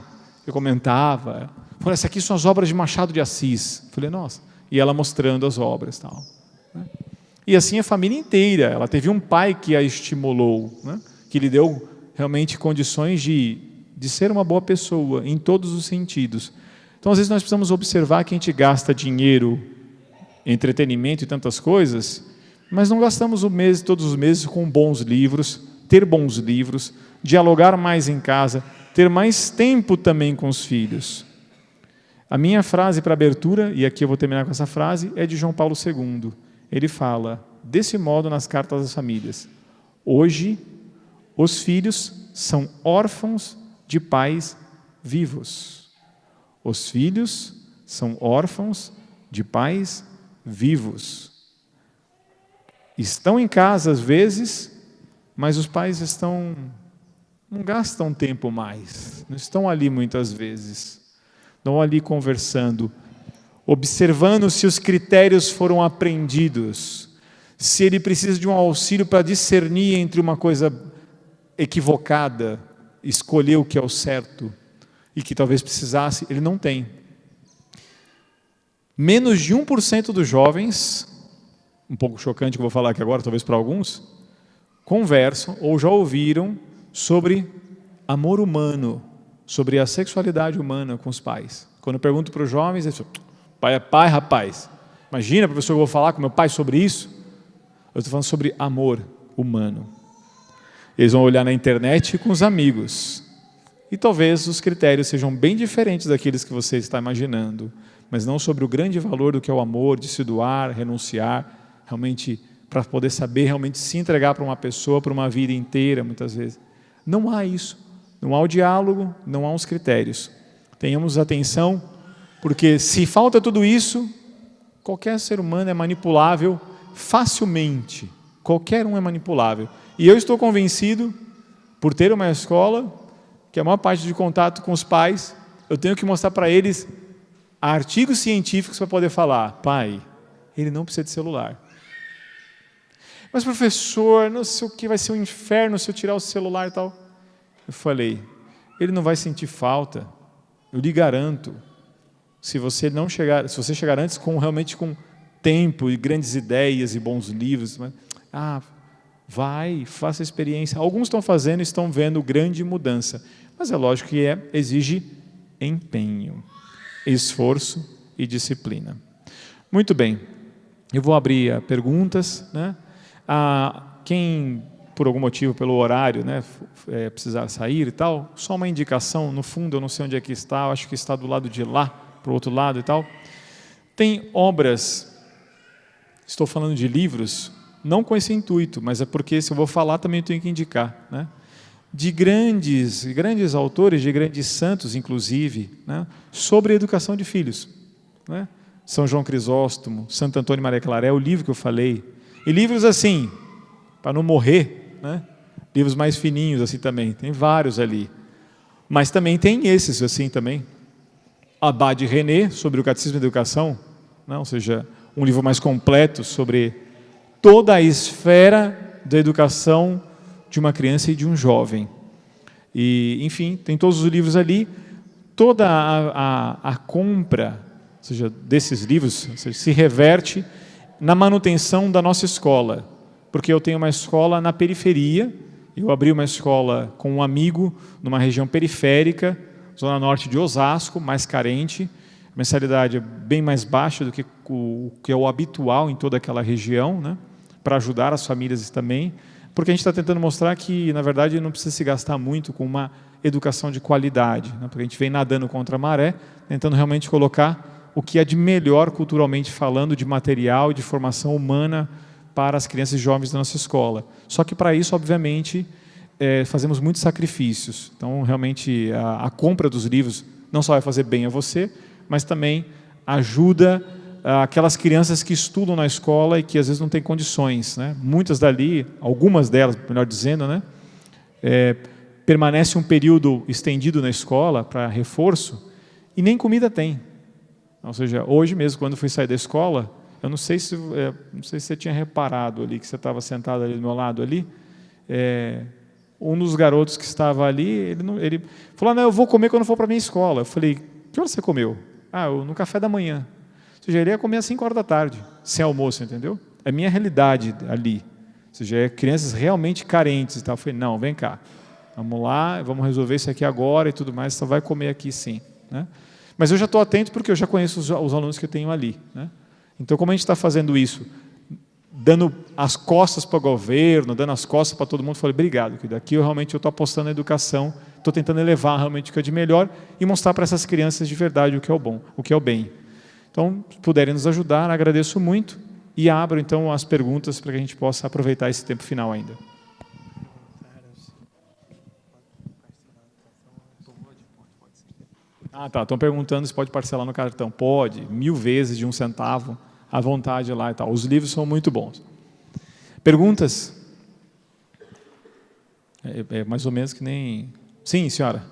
que comentava, falou, essas aqui são as obras de Machado de Assis. Falei, nossa, e ela mostrando as obras, tal, né? E assim a família inteira, ela teve um pai que a estimulou, né? Que lhe deu realmente condições de ser uma boa pessoa, em todos os sentidos. Então, às vezes, nós precisamos observar que a gente gasta dinheiro, entretenimento e tantas coisas, mas não gastamos todos os meses com bons livros, ter bons livros, dialogar mais em casa, ter mais tempo também com os filhos. A minha frase para abertura, e aqui eu vou terminar com essa frase, é de João Paulo II. Ele fala, desse modo nas cartas às famílias, hoje os filhos são órfãos de pais vivos. Os filhos são órfãos de pais vivos. Estão em casa às vezes, mas os pais não gastam tempo mais, não estão ali muitas vezes, estão ali conversando, observando se os critérios foram aprendidos, se ele precisa de um auxílio para discernir entre uma coisa equivocada, escolher o que é o certo, e que talvez precisasse, ele não tem. Menos de 1% dos jovens, um pouco chocante que eu vou falar aqui agora, talvez para alguns, conversam ou já ouviram sobre amor humano, sobre a sexualidade humana com os pais. Quando eu pergunto para os jovens, eles falam, pai é pai, rapaz. Imagina, professor, eu vou falar com meu pai sobre isso? Eu estou falando sobre amor humano. Eles vão olhar na internet com os amigos. E talvez os critérios sejam bem diferentes daqueles que você está imaginando, mas não sobre o grande valor do que é o amor, de se doar, renunciar, realmente, para poder saber realmente se entregar para uma pessoa, para uma vida inteira, muitas vezes. Não há isso. Não há o diálogo, não há os critérios. Tenhamos atenção, porque se falta tudo isso, qualquer ser humano é manipulável facilmente. Qualquer um é manipulável. E eu estou convencido, por ter uma escola, que a maior parte de contato com os pais, eu tenho que mostrar para eles artigos científicos para poder falar, pai, ele não precisa de celular. Mas professor, não sei o que, vai ser um inferno se eu tirar o celular e tal. Eu falei, ele não vai sentir falta, eu lhe garanto, se você chegar antes realmente com tempo e grandes ideias e bons livros, vai, faça a experiência. Alguns estão fazendo e estão vendo grande mudança, mas é lógico que exige empenho, esforço e disciplina. Muito bem, eu vou abrir perguntas, né? Quem, por algum motivo, pelo horário, né, precisar sair e tal, só uma indicação, no fundo, eu não sei onde é que está, eu acho que está do lado de lá, para o outro lado e tal. Tem obras, estou falando de livros, não com esse intuito, mas é porque se eu vou falar também eu tenho que indicar, né? De grandes autores, de grandes santos, inclusive, né? Sobre a educação de filhos, né? São João Crisóstomo, Santo Antônio Maria Claret, o livro que eu falei. E livros assim, para não morrer, né? Livros mais fininhos assim também, tem vários ali. Mas também tem esses assim também. Abade René, sobre o Catecismo da Educação, né? Ou seja, um livro mais completo sobre toda a esfera da educação de uma criança e de um jovem. E, enfim, tem todos os livros ali. Toda a compra, ou seja, desses livros, ou seja, se reverte na manutenção da nossa escola. Porque eu tenho uma escola na periferia, eu abri uma escola com um amigo numa região periférica, zona norte de Osasco, mais carente, mensalidade bem mais baixa do que o que é o habitual em toda aquela região, né, para ajudar as famílias também, porque a gente está tentando mostrar que, na verdade, não precisa se gastar muito com uma educação de qualidade, né, porque a gente vem nadando contra a maré, tentando realmente colocar o que é de melhor culturalmente falando, de material e de formação humana para as crianças e jovens da nossa escola. Só que para isso, obviamente, fazemos muitos sacrifícios. Então, realmente, a compra dos livros não só vai fazer bem a você, mas também ajuda aquelas crianças que estudam na escola e que às vezes não têm condições, né? Muitas dali, algumas delas, melhor dizendo, né, permanecem um período estendido na escola para reforço e nem comida tem. Ou seja, hoje mesmo, quando fui sair da escola, eu não sei se você tinha reparado ali, que você estava sentado ali do meu lado ali, um dos garotos que estava ali, ele falou, não, eu vou comer quando for para a minha escola. Eu falei, que hora você comeu? No café da manhã. Ou seja, ele ia comer às 5 horas da tarde, sem almoço, entendeu? É a minha realidade ali. Ou seja, crianças realmente carentes e tal. Eu falei, não, vem cá, vamos lá, vamos resolver isso aqui agora e tudo mais, você vai comer aqui sim, né? Mas eu já estou atento porque eu já conheço os alunos que eu tenho ali, né? Então, como a gente está fazendo isso, dando as costas para o governo, dando as costas para todo mundo, eu falei, obrigado, que daqui eu realmente estou apostando na educação, estou tentando elevar realmente o que é de melhor e mostrar para essas crianças de verdade o que é o bom, o que é o bem. Então, se puderem nos ajudar, agradeço muito e abro então as perguntas para que a gente possa aproveitar esse tempo final ainda. Tá, estão perguntando se pode parcelar no cartão. Pode, 1000 vezes de 1 centavo, à vontade lá e tal. Os livros são muito bons. Perguntas? É mais ou menos que nem... Sim, senhora.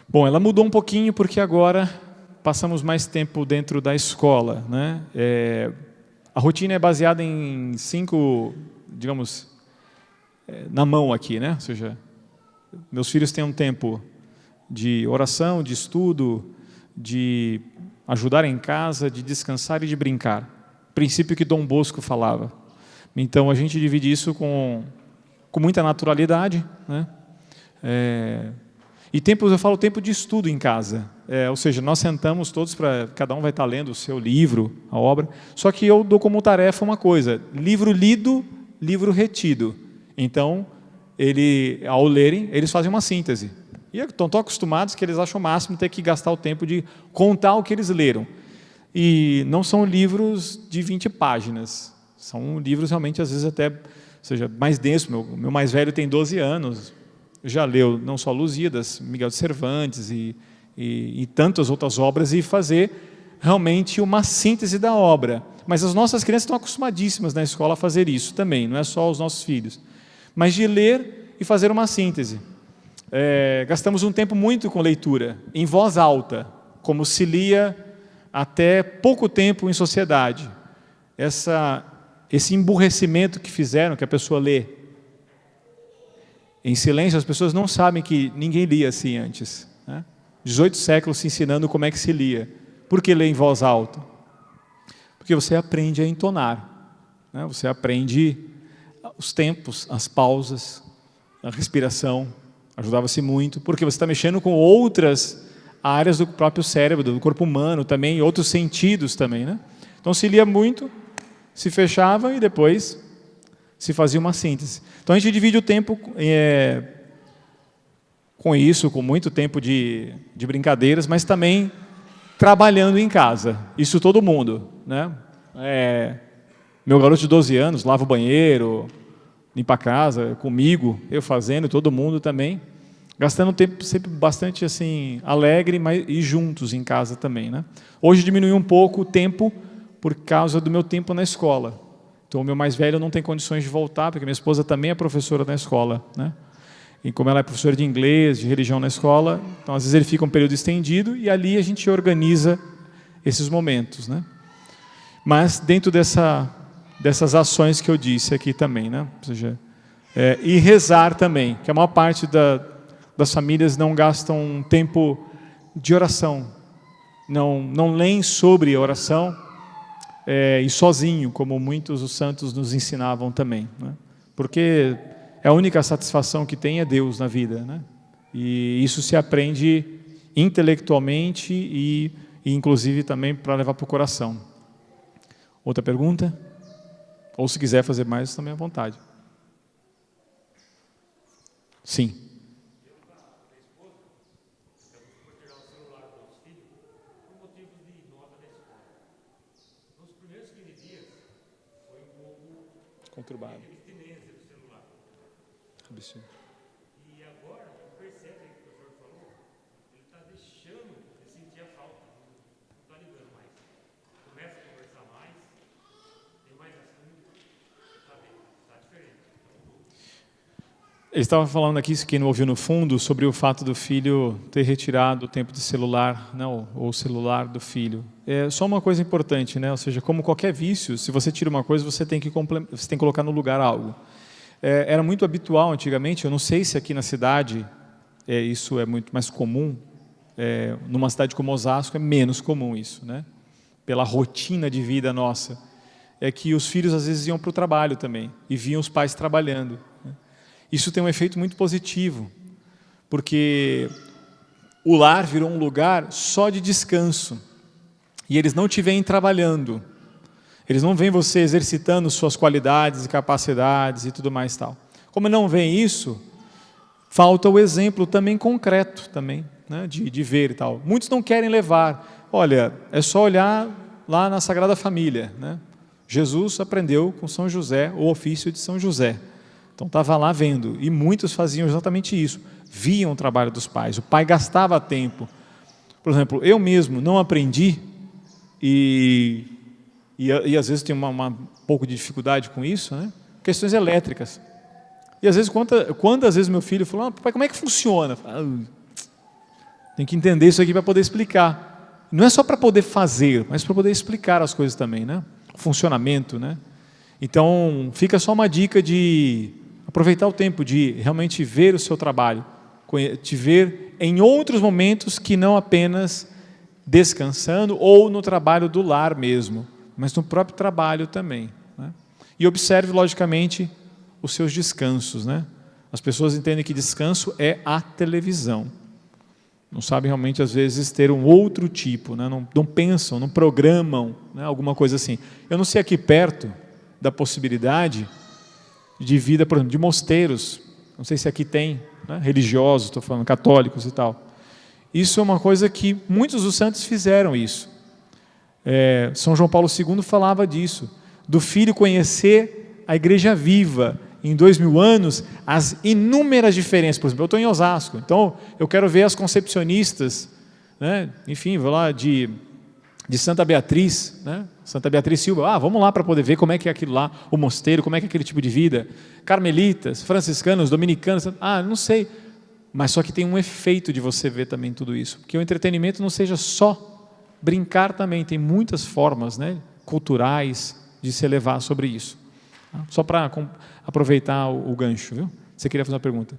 Bom, ela mudou um pouquinho porque agora passamos mais tempo dentro da escola, né? A rotina é baseada em 5, digamos, na mão aqui, né? Ou seja, meus filhos têm um tempo de oração, de estudo, de ajudar em casa, de descansar e de brincar. Princípio que Dom Bosco falava. Então, a gente divide isso com muita naturalidade, né? E tempos, eu falo tempo de estudo em casa. Ou seja, nós sentamos todos para... Cada um vai estar lendo o seu livro, a obra. Só que eu dou como tarefa uma coisa. Livro lido, livro retido. Então, ao lerem, eles fazem uma síntese. E estão tão acostumados que eles acham o máximo ter que gastar o tempo de contar o que eles leram. E não são livros de 20 páginas. São livros realmente, às vezes, até, ou seja, mais densos. Meu mais velho tem 12 anos. Já leu não só Lusíadas, Miguel de Cervantes e tantas outras obras, e fazer realmente uma síntese da obra. Mas as nossas crianças estão acostumadíssimas na escola a fazer isso também, não é só os nossos filhos. Mas de ler e fazer uma síntese. Gastamos um tempo muito com leitura, em voz alta, como se lia até pouco tempo em sociedade. Esse emburrecimento que fizeram, que a pessoa lê em silêncio, as pessoas não sabem que ninguém lia assim antes, né? 18 séculos se ensinando como é que se lia. Por que ler em voz alta? Porque você aprende a entonar, né? Você aprende os tempos, as pausas, a respiração, ajudava-se muito, porque você está mexendo com outras áreas do próprio cérebro, do corpo humano também, e outros sentidos também, né? Então se lia muito, se fechava e depois se fazia uma síntese. Então a gente divide o tempo com isso, com muito tempo de brincadeiras, mas também trabalhando em casa. Isso todo mundo, né? Meu garoto de 12 anos lava o banheiro, limpa a casa, comigo, eu fazendo, todo mundo também. gastando tempo sempre bastante assim, alegre e juntos em casa também, né? Hoje diminuiu um pouco o tempo por causa do meu tempo na escola. Então, o meu mais velho não tem condições de voltar, porque minha esposa também é professora na escola, né? E como ela é professora de inglês, de religião na escola, então às vezes ele fica um período estendido e ali a gente organiza esses momentos, né? Mas dentro dessas ações que eu disse aqui também, né? Ou seja, e rezar também, que a maior parte das famílias não gastam tempo de oração, não leem sobre a oração e sozinho, como muitos dos santos nos ensinavam também, né? Porque a única satisfação que tem é Deus na vida, né? E isso se aprende intelectualmente e inclusive também para levar para o coração. Outra pergunta? Ou se quiser fazer mais, também à vontade. Sim. Conturbado. Absurdo. E agora, percebe o que o professor falou, ele está deixando de sentir a falta, não está ligando mais. Começa a conversar mais, tem mais assunto, está diferente. Ele estava falando aqui, quem não ouviu no fundo, sobre o fato do filho ter retirado o tempo de celular, não, ou o celular do filho. É só uma coisa importante, né? Ou seja, como qualquer vício, se você tira uma coisa, você tem que colocar no lugar algo. Era muito habitual antigamente, eu não sei se aqui na cidade isso é muito mais comum, numa cidade como Osasco é menos comum isso, né? Pela rotina de vida nossa, é que os filhos às vezes iam para o trabalho também, e viam os pais trabalhando, né? Isso tem um efeito muito positivo, porque o lar virou um lugar só de descanso, e eles não te veem trabalhando, eles não veem você exercitando suas qualidades e capacidades e tudo mais tal. Como não veem isso, falta o exemplo também concreto, também, né, de ver e tal. Muitos não querem levar. Olha, é só olhar lá na Sagrada Família, né? Jesus aprendeu com São José o ofício de São José. Então estava lá vendo, e muitos faziam exatamente isso. Viam o trabalho dos pais, o pai gastava tempo. Por exemplo, eu mesmo não aprendi e às vezes tenho um pouco de dificuldade com isso, né? Questões elétricas. E às vezes, quantas vezes meu filho falou, papai, como é que funciona? Tem que entender isso aqui para poder explicar. Não é só para poder fazer, mas para poder explicar as coisas também, né? O funcionamento, né? Então, fica só uma dica de aproveitar o tempo, de realmente ver o seu trabalho, te ver em outros momentos que não apenas descansando ou no trabalho do lar mesmo, mas no próprio trabalho também, né? E observe, logicamente, os seus descansos, né? As pessoas entendem que descanso é a televisão. Não sabem realmente, às vezes, ter um outro tipo, né? Não pensam, não programam, né? Alguma coisa assim. Eu não sei aqui perto da possibilidade de vida, por exemplo, de mosteiros. Não sei se aqui tem, né? Religiosos, estou falando, católicos e tal. Isso é uma coisa que muitos dos santos fizeram isso. São João Paulo II falava disso, do filho conhecer a igreja viva, em 2000 anos, as inúmeras diferenças. Por exemplo, eu estou em Osasco, então eu quero ver as concepcionistas, né? Enfim, vou lá de Santa Beatriz, né? Santa Beatriz Silva, vamos lá para poder ver como é que é aquilo lá, o mosteiro, como é que é aquele tipo de vida, carmelitas, franciscanos, dominicanos, não sei, mas só que tem um efeito de você ver também tudo isso, que o entretenimento não seja só brincar também, tem muitas formas, né, culturais de se elevar sobre isso. Só para aproveitar o gancho, viu? Você queria fazer uma pergunta?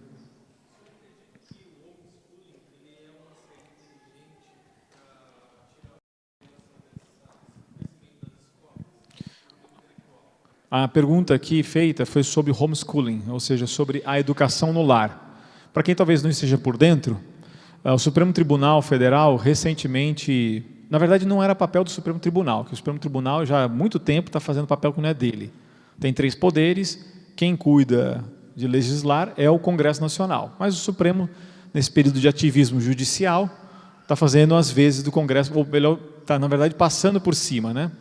A pergunta aqui feita foi sobre homeschooling, ou seja, sobre a educação no lar. Para quem talvez não esteja por dentro, o Supremo Tribunal Federal recentemente, na verdade não era papel do Supremo Tribunal, que o Supremo Tribunal já há muito tempo está fazendo papel que não é dele. Tem 3 poderes, quem cuida de legislar é o Congresso Nacional, mas o Supremo, nesse período de ativismo judicial, está fazendo às vezes do Congresso, ou melhor, está na verdade passando por cima, né?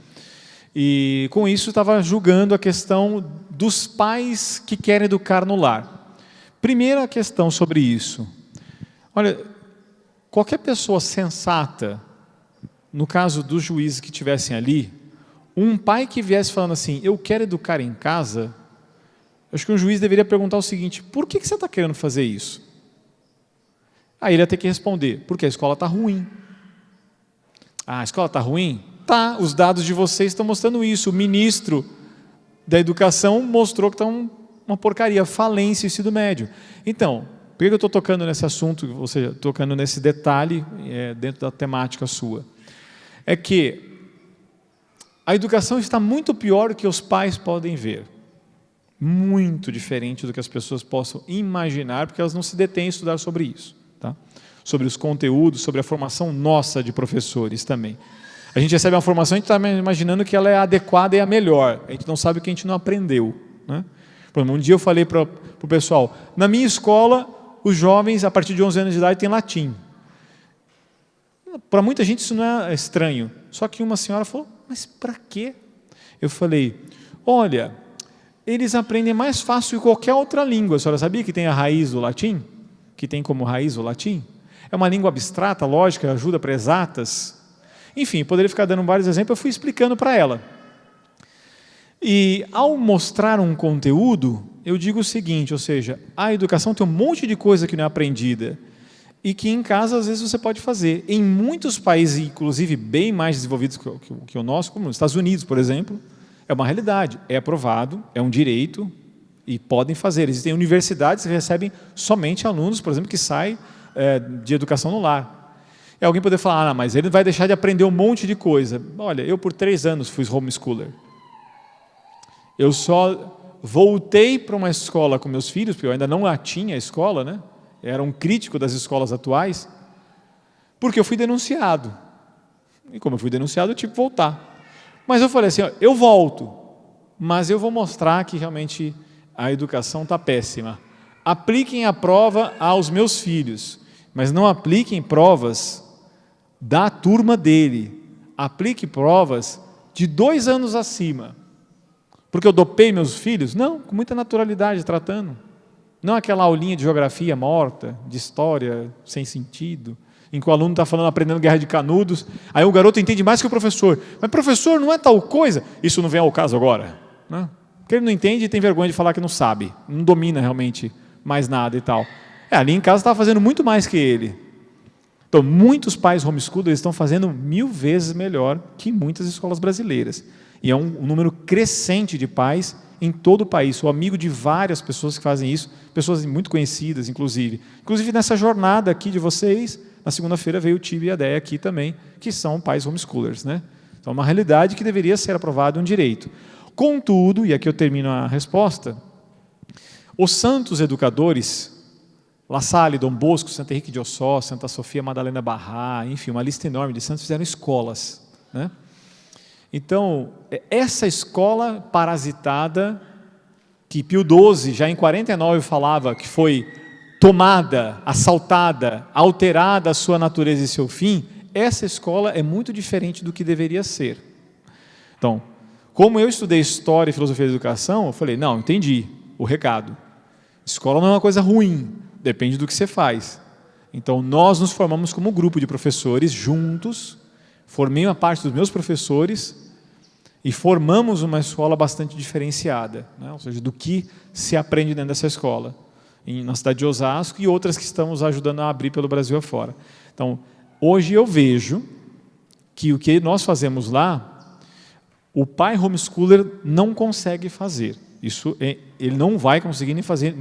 E com isso estava julgando a questão dos pais que querem educar no lar. Primeira questão sobre isso, Olha, qualquer pessoa sensata, no caso dos juízes que estivessem ali, um pai que viesse falando assim, eu quero educar em casa, acho que um juiz deveria perguntar o seguinte, por que você está querendo fazer isso? Aí ele ia ter que responder, porque a escola está ruim. Ah, a escola está ruim? Tá, os dados de vocês estão mostrando isso. O ministro da Educação mostrou que está uma porcaria, falência o ensino médio. Então, por que eu estou tocando nesse assunto, ou seja, tocando nesse detalhe dentro da temática sua? É que a educação está muito pior do que os pais podem ver. Muito diferente do que as pessoas possam imaginar, porque elas não se detêm a estudar sobre isso. Tá? Sobre os conteúdos, sobre a formação nossa de professores também. A gente recebe uma formação, a gente está imaginando que ela é adequada e a melhor. A gente não sabe o que a gente não aprendeu. Né? Por exemplo, um dia eu falei para o pessoal, na minha escola, os jovens, a partir de 11 anos de idade, têm latim. Para muita gente isso não é estranho. Só que uma senhora falou, mas para quê? Eu falei, olha, eles aprendem mais fácil que qualquer outra língua. A senhora sabia que tem a raiz do latim? Que tem como raiz o latim? É uma língua abstrata, lógica, ajuda para exatas. Enfim, poderia ficar dando vários exemplos, eu fui explicando para ela. E ao mostrar um conteúdo, eu digo o seguinte, ou seja, a educação tem um monte de coisa que não é aprendida e que em casa às vezes você pode fazer. Em muitos países, inclusive bem mais desenvolvidos que o nosso, como nos Estados Unidos, por exemplo, é uma realidade, é aprovado, é um direito e podem fazer. Existem universidades que recebem somente alunos, por exemplo, que saem de educação no lar. E alguém poder falar, mas ele vai deixar de aprender um monte de coisa. Olha, eu por 3 anos fui homeschooler. Eu só voltei para uma escola com meus filhos, porque eu ainda não tinha escola, né? Era um crítico das escolas atuais, porque eu fui denunciado. E como eu fui denunciado, eu tive que voltar. Mas eu falei assim, ó, eu volto, mas eu vou mostrar que realmente a educação está péssima. Apliquem a prova aos meus filhos, mas não apliquem provas da turma dele. Aplique provas de 2 anos acima. Porque eu dopei meus filhos? Não, com muita naturalidade tratando. Não aquela aulinha de geografia morta, de história sem sentido, em que o aluno está falando, aprendendo Guerra de Canudos, aí o garoto entende mais que o professor. Mas professor, não é tal coisa? Isso não vem ao caso agora. Né? Porque ele não entende e tem vergonha de falar que não sabe, não domina realmente mais nada e tal. Ali em casa estava fazendo muito mais que ele. Então, muitos pais homeschoolers estão fazendo 1000 vezes melhor que muitas escolas brasileiras. E é um número crescente de pais em todo o país. Sou amigo de várias pessoas que fazem isso, pessoas muito conhecidas, inclusive. Inclusive, nessa jornada aqui de vocês, na segunda-feira veio o Tibi e a Déia aqui também, que são pais homeschoolers. Né? Então, é uma realidade que deveria ser aprovada um direito. Contudo, e aqui eu termino a resposta, os santos educadores, La Salle, Dom Bosco, Santo Henrique de Ossó, Santa Sofia, Madalena Barra, enfim, uma lista enorme de santos, fizeram escolas. Né? Então, essa escola parasitada, que Pio XII, já em 49, falava que foi tomada, assaltada, alterada a sua natureza e seu fim, essa escola é muito diferente do que deveria ser. Então, como eu estudei História e Filosofia da Educação, eu falei, não, entendi o recado. Escola não é uma coisa ruim, depende do que você faz. Então, nós nos formamos como grupo de professores juntos, formei uma parte dos meus professores e formamos uma escola bastante diferenciada, né? Ou seja, do que se aprende dentro dessa escola, na cidade de Osasco e outras que estamos ajudando a abrir pelo Brasil afora. Então, hoje eu vejo que o que nós fazemos lá, o pai homeschooler não consegue fazer. Ele não vai conseguir nem fazer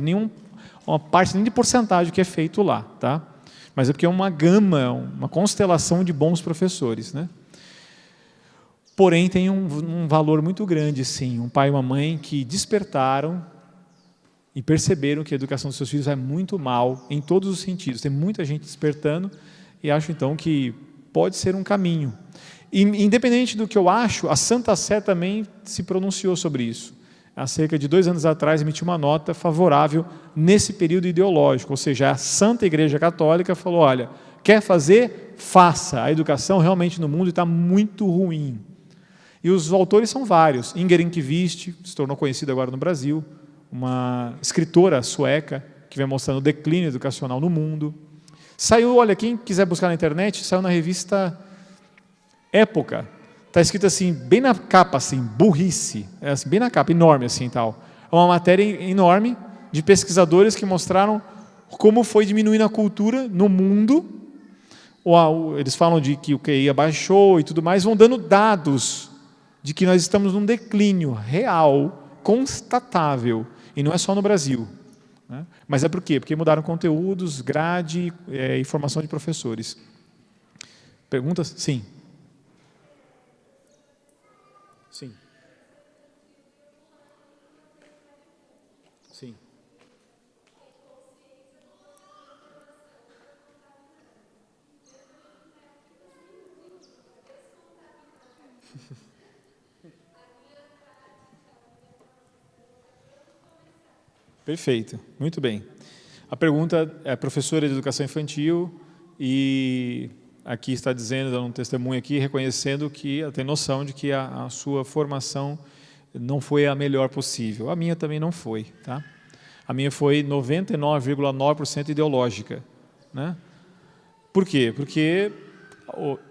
uma parte nem de porcentagem que é feito lá, tá? Mas é porque é uma gama, uma constelação de bons professores, né? Porém, tem um valor muito grande, sim, um pai e uma mãe que despertaram e perceberam que a educação dos seus filhos é muito mal, em todos os sentidos. Tem muita gente despertando e acho, então, que pode ser um caminho. E, independente do que eu acho, a Santa Sé também se pronunciou sobre isso. Há cerca de 2 anos atrás, emitiu uma nota favorável nesse período ideológico, ou seja, a Santa Igreja Católica falou, olha, quer fazer? Faça. A educação realmente no mundo está muito ruim. E os autores são vários. Inger Enquist, se tornou conhecida agora no Brasil, uma escritora sueca, que vem mostrando o declínio educacional no mundo. Saiu, olha, quem quiser buscar na internet, saiu na revista Época. Está escrito assim, bem na capa, assim, burrice. É assim, bem na capa, enorme assim tal. É uma matéria enorme de pesquisadores que mostraram como foi diminuindo a cultura no mundo. Eles falam de que o QI abaixou e tudo mais, vão dando dados de que nós estamos num declínio real, constatável. E não é só no Brasil. Né? Mas é por quê? Porque mudaram conteúdos, grade e formação de professores. Perguntas? Sim. Sim. Sim. Perfeito, muito bem. A pergunta é professora de educação infantil e aqui está dizendo, dando um testemunho aqui, reconhecendo que ela tem noção de que a sua formação não foi a melhor possível. A minha também não foi, tá? A minha foi 99,9% ideológica, né? Por quê? Porque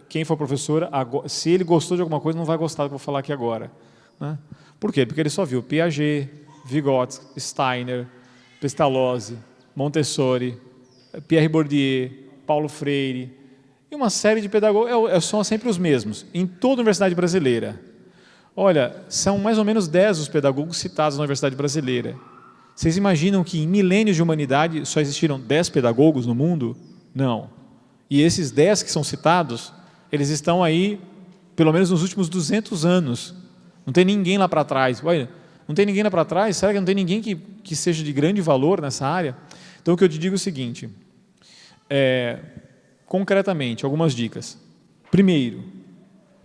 quem for professor, se ele gostou de alguma coisa, não vai gostar do que eu vou falar aqui agora, né? Por quê? Porque ele só viu Piaget, Vygotsky, Steiner, Pestalozzi, Montessori, Pierre Bourdieu, Paulo Freire, e uma série de pedagogos, são sempre os mesmos, em toda a universidade brasileira. Olha, são mais ou menos 10 os pedagogos citados na universidade brasileira. Vocês imaginam que em milênios de humanidade só existiram 10 pedagogos no mundo? Não. E esses 10 que são citados, eles estão aí, pelo menos nos últimos 200 anos. Não tem ninguém lá para trás. Olha, não tem ninguém lá para trás? Será que não tem ninguém que seja de grande valor nessa área? Então, o que eu te digo é o seguinte, concretamente, algumas dicas. Primeiro,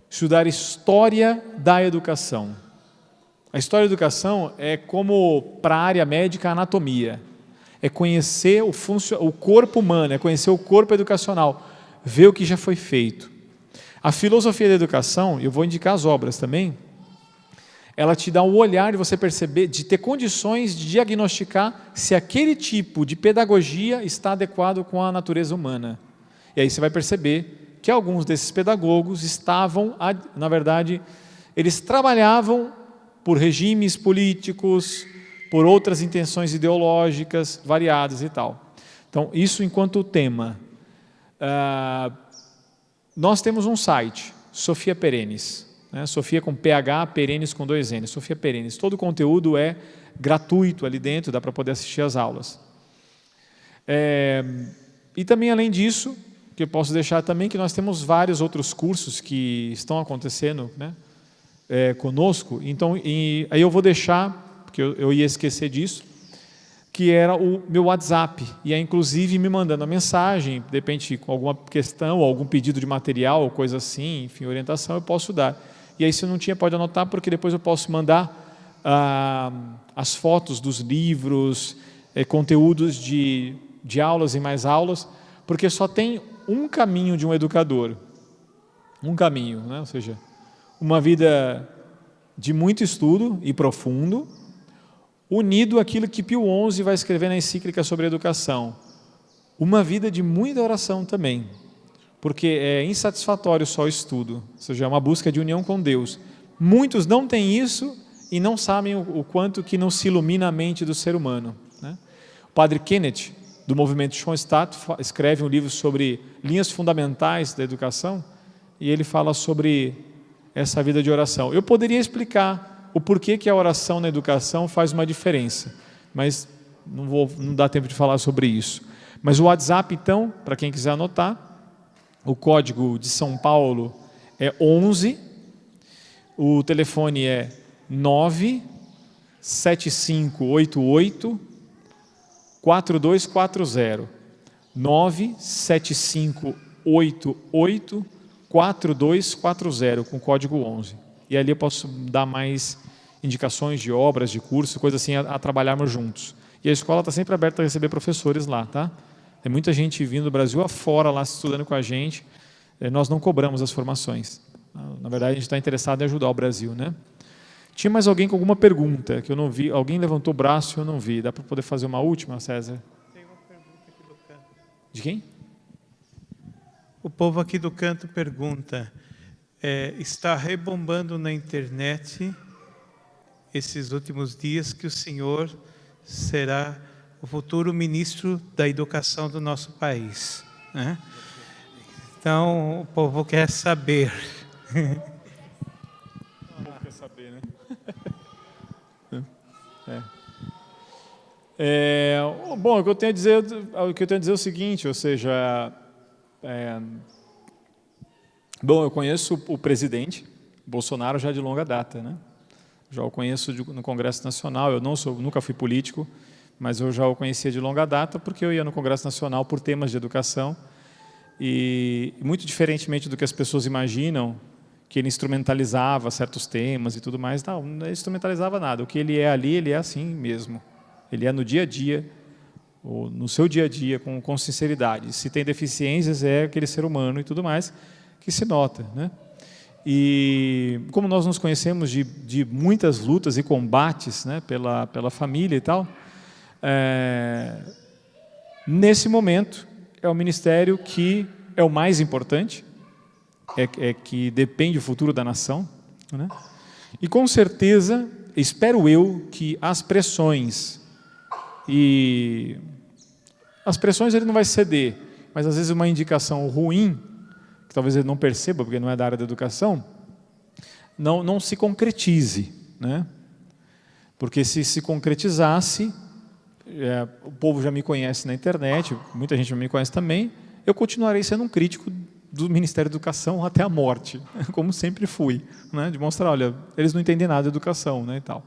estudar história da educação. A história da educação é como, para a área médica, a anatomia. É conhecer o corpo humano, é conhecer o corpo educacional, ver o que já foi feito. A filosofia da educação, eu vou indicar as obras também, ela te dá um olhar de você perceber, de ter condições de diagnosticar se aquele tipo de pedagogia está adequado com a natureza humana. E aí você vai perceber que alguns desses pedagogos estavam, na verdade, eles trabalhavam por regimes políticos, por outras intenções ideológicas variadas e tal. Então, isso enquanto tema. Nós temos um site, Sofia Perennes, né? Sofia com PH, Perennes com 2 N, Sofia Perennes. Todo o conteúdo é gratuito ali dentro, dá para poder assistir às aulas. E também, além disso, que eu posso deixar também, que nós temos vários outros cursos que estão acontecendo, né, conosco. Então, aí eu vou deixar, porque eu ia esquecer disso, que era o meu WhatsApp, e é inclusive me mandando a mensagem, de repente com alguma questão, ou algum pedido de material, ou coisa assim, enfim, orientação, eu posso dar. E aí, se não tinha, pode anotar, porque depois eu posso mandar as fotos dos livros, conteúdos de aulas e mais aulas, porque só tem um caminho de um educador, um caminho, né? Ou seja, uma vida de muito estudo e profundo, unido àquilo que Pio XI vai escrever na encíclica sobre a educação. Uma vida de muita oração também, porque é insatisfatório só o estudo, ou seja, é uma busca de união com Deus. Muitos não têm isso e não sabem o quanto que não se ilumina a mente do ser humano, né? O padre Kenneth, do movimento Schoenstatt, escreve um livro sobre linhas fundamentais da educação e ele fala sobre essa vida de oração. Eu poderia explicar o porquê que a oração na educação faz uma diferença, mas não dá tempo de falar sobre isso. Mas o WhatsApp, então, para quem quiser anotar, o código de São Paulo é 11, o telefone é 97588 4240, 97588 4240, com código 11. E ali eu posso dar mais indicações de obras, de cursos, coisas assim, a trabalharmos juntos. E a escola está sempre aberta a receber professores lá, tá? Tem muita gente vindo do Brasil afora lá estudando com a gente. Nós não cobramos as formações. Na verdade, a gente está interessado em ajudar o Brasil, né? Tinha mais alguém com alguma pergunta que eu não vi? Alguém levantou o braço e eu não vi. Dá para poder fazer uma última, César? Tem uma pergunta aqui do canto. De quem? O povo aqui do canto pergunta, está rebombando na internet esses últimos dias que o senhor será o futuro ministro da educação do nosso país, né? Então, o povo quer saber. O povo quer saber, né? Bom, o que eu tenho a dizer é o seguinte, ou seja, bom, eu conheço o presidente Bolsonaro já de longa data, né? Já o conheço no Congresso Nacional. Eu nunca fui político, mas eu já o conhecia de longa data porque eu ia no Congresso Nacional por temas de educação e, muito diferentemente do que as pessoas imaginam, que ele instrumentalizava certos temas e tudo mais, não instrumentalizava nada. O que ele é ali, ele é assim mesmo. Ele é no dia a dia, ou no seu dia a dia, com sinceridade. Se tem deficiências, é aquele ser humano e tudo mais que se nota, né? E como nós nos conhecemos de muitas lutas e combates, né, pela família e tal, nesse momento é o ministério que é o mais importante, que depende do futuro da nação, né? E com certeza, espero eu que as pressões ele não vai ceder, mas às vezes uma indicação ruim, que talvez ele não perceba, porque não é da área da educação, não se concretize, né? Porque se concretizasse, o povo já me conhece na internet, muita gente já me conhece também, eu continuarei sendo um crítico do Ministério da Educação até a morte, como sempre fui, né? De mostrar, olha, eles não entendem nada de educação, né, e tal.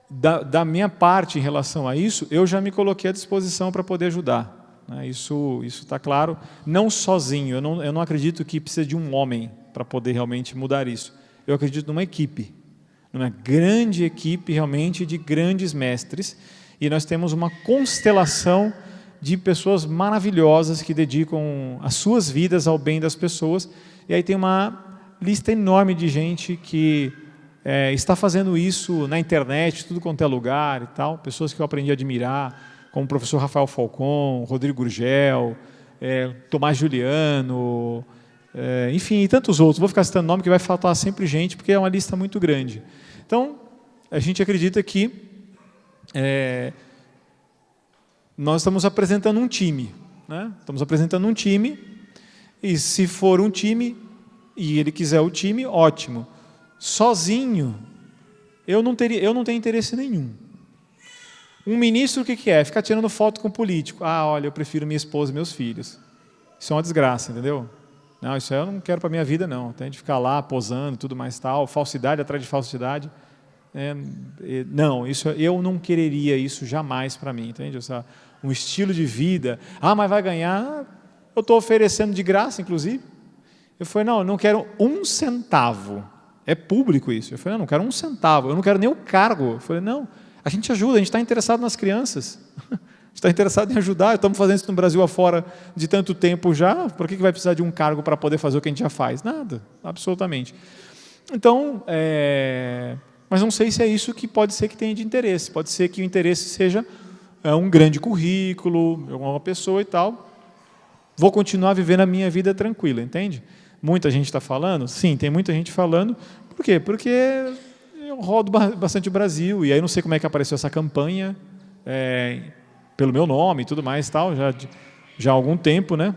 Da minha parte em relação a isso, eu já me coloquei à disposição para poder ajudar. Isso está claro, não sozinho, eu não acredito que precisa de um homem para poder realmente mudar isso. Eu acredito numa equipe, numa grande equipe realmente de grandes mestres, e nós temos uma constelação de pessoas maravilhosas que dedicam as suas vidas ao bem das pessoas, e aí tem uma lista enorme de gente que está fazendo isso na internet, tudo quanto é lugar e tal, pessoas que eu aprendi a admirar, como o professor Rafael Falcon, Rodrigo Gurgel, Tomás Juliano, enfim, e tantos outros. Vou ficar citando nome que vai faltar sempre gente, porque é uma lista muito grande. Então, a gente acredita que nós estamos apresentando um time, né? Estamos apresentando um time, e se for um time, e ele quiser o time, ótimo. Sozinho, eu não tenho interesse nenhum. Um ministro, o que é? Ficar tirando foto com político. Ah, olha, eu prefiro minha esposa e meus filhos. Isso é uma desgraça, entendeu? Não, isso aí eu não quero para a minha vida, não. Tem de ficar lá posando, tudo mais tal, falsidade atrás de falsidade. Não, isso eu não quereria isso jamais para mim, entende? Um estilo de vida. Ah, mas vai ganhar? Eu estou oferecendo de graça, inclusive. Eu falei, não, eu não quero um centavo. É público isso. Eu falei, não quero um centavo. Eu não quero nem o cargo. Eu falei, não. A gente ajuda, a gente está interessado nas crianças, a gente está interessado em ajudar, estamos fazendo isso no Brasil afora de tanto tempo já, por que vai precisar de um cargo para poder fazer o que a gente já faz? Nada, absolutamente. Então, mas não sei se é isso que pode ser que tenha de interesse, pode ser que o interesse seja um grande currículo, uma pessoa e tal, vou continuar vivendo a minha vida tranquila, entende? Muita gente está falando? Sim, tem muita gente falando, por quê? Porque eu rodo bastante o Brasil, e aí não sei como é que apareceu essa campanha, pelo meu nome e tudo mais, tal, já há algum tempo, né?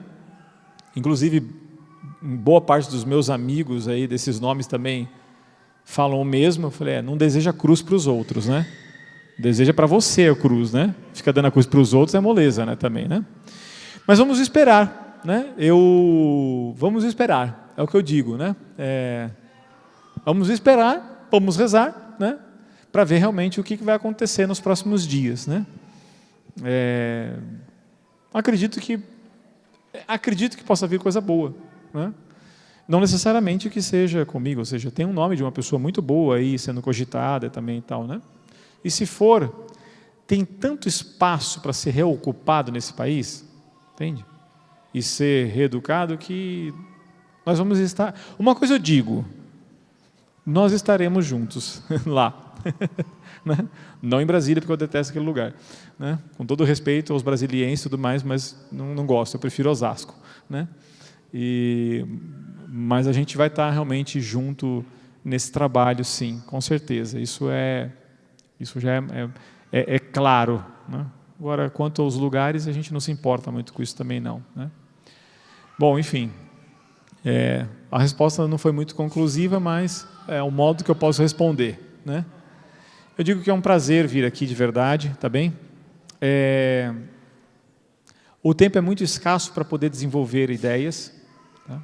Inclusive, boa parte dos meus amigos aí, desses nomes também, falam o mesmo. Eu falei, não deseja cruz para os outros, né? Deseja para você a cruz, né? Fica dando a cruz para os outros é moleza, né? Também, né? Mas vamos esperar, né? Vamos esperar, é o que eu digo, né? Vamos esperar, vamos rezar, né, para ver realmente o que vai acontecer nos próximos dias, né? Acredito que possa vir coisa boa, né? Não necessariamente que seja comigo, ou seja, tem um nome de uma pessoa muito boa aí sendo cogitada também e tal, né? E se for, tem tanto espaço para ser reocupado nesse país, entende? E ser reeducado que nós vamos estar... Uma coisa eu digo, nós estaremos juntos lá, né? Não em Brasília, porque eu detesto aquele lugar, né? Com todo o respeito aos brasilienses e tudo mais, mas não gosto, eu prefiro Osasco, né? Mas a gente vai estar realmente junto nesse trabalho, sim, com certeza. Isso já é claro, né? Agora, quanto aos lugares, a gente não se importa muito com isso também, não, né? Bom, enfim, a resposta não foi muito conclusiva, mas é o modo que eu posso responder, né? Eu digo que é um prazer vir aqui de verdade, tá bem? O tempo é muito escasso para poder desenvolver ideias, tá?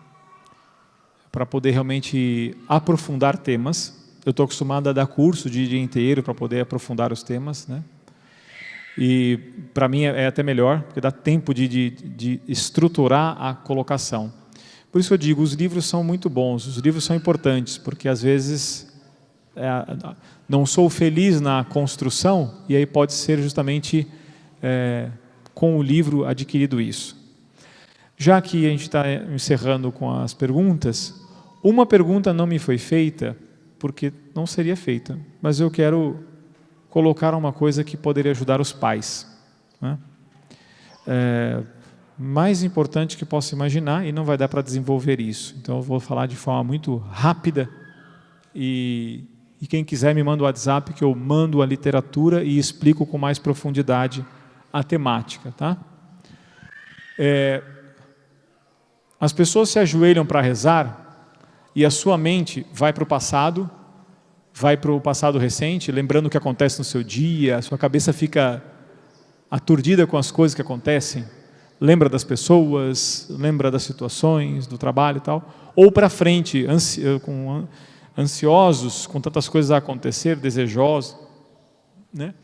Para poder realmente aprofundar temas. Eu estou acostumado a dar curso de dia inteiro para poder aprofundar os temas, né? E para mim é até melhor, porque dá tempo de estruturar a colocação. Por isso eu digo, os livros são muito bons, os livros são importantes, porque às vezes não sou feliz na construção, e aí pode ser justamente com o livro adquirido isso. Já que a gente está encerrando com as perguntas, uma pergunta não me foi feita, porque não seria feita, mas eu quero colocar uma coisa que poderia ajudar os pais, né? Mais importante que posso imaginar, e não vai dar para desenvolver isso. Então eu vou falar de forma muito rápida, e quem quiser me manda o WhatsApp, que eu mando a literatura e explico com mais profundidade a temática, tá? As pessoas se ajoelham para rezar, e a sua mente vai para o passado recente, lembrando o que acontece no seu dia, a sua cabeça fica aturdida com as coisas que acontecem, lembra das pessoas, lembra das situações, do trabalho e tal, ou para frente, ansiosos, com tantas coisas a acontecer, desejosos, né?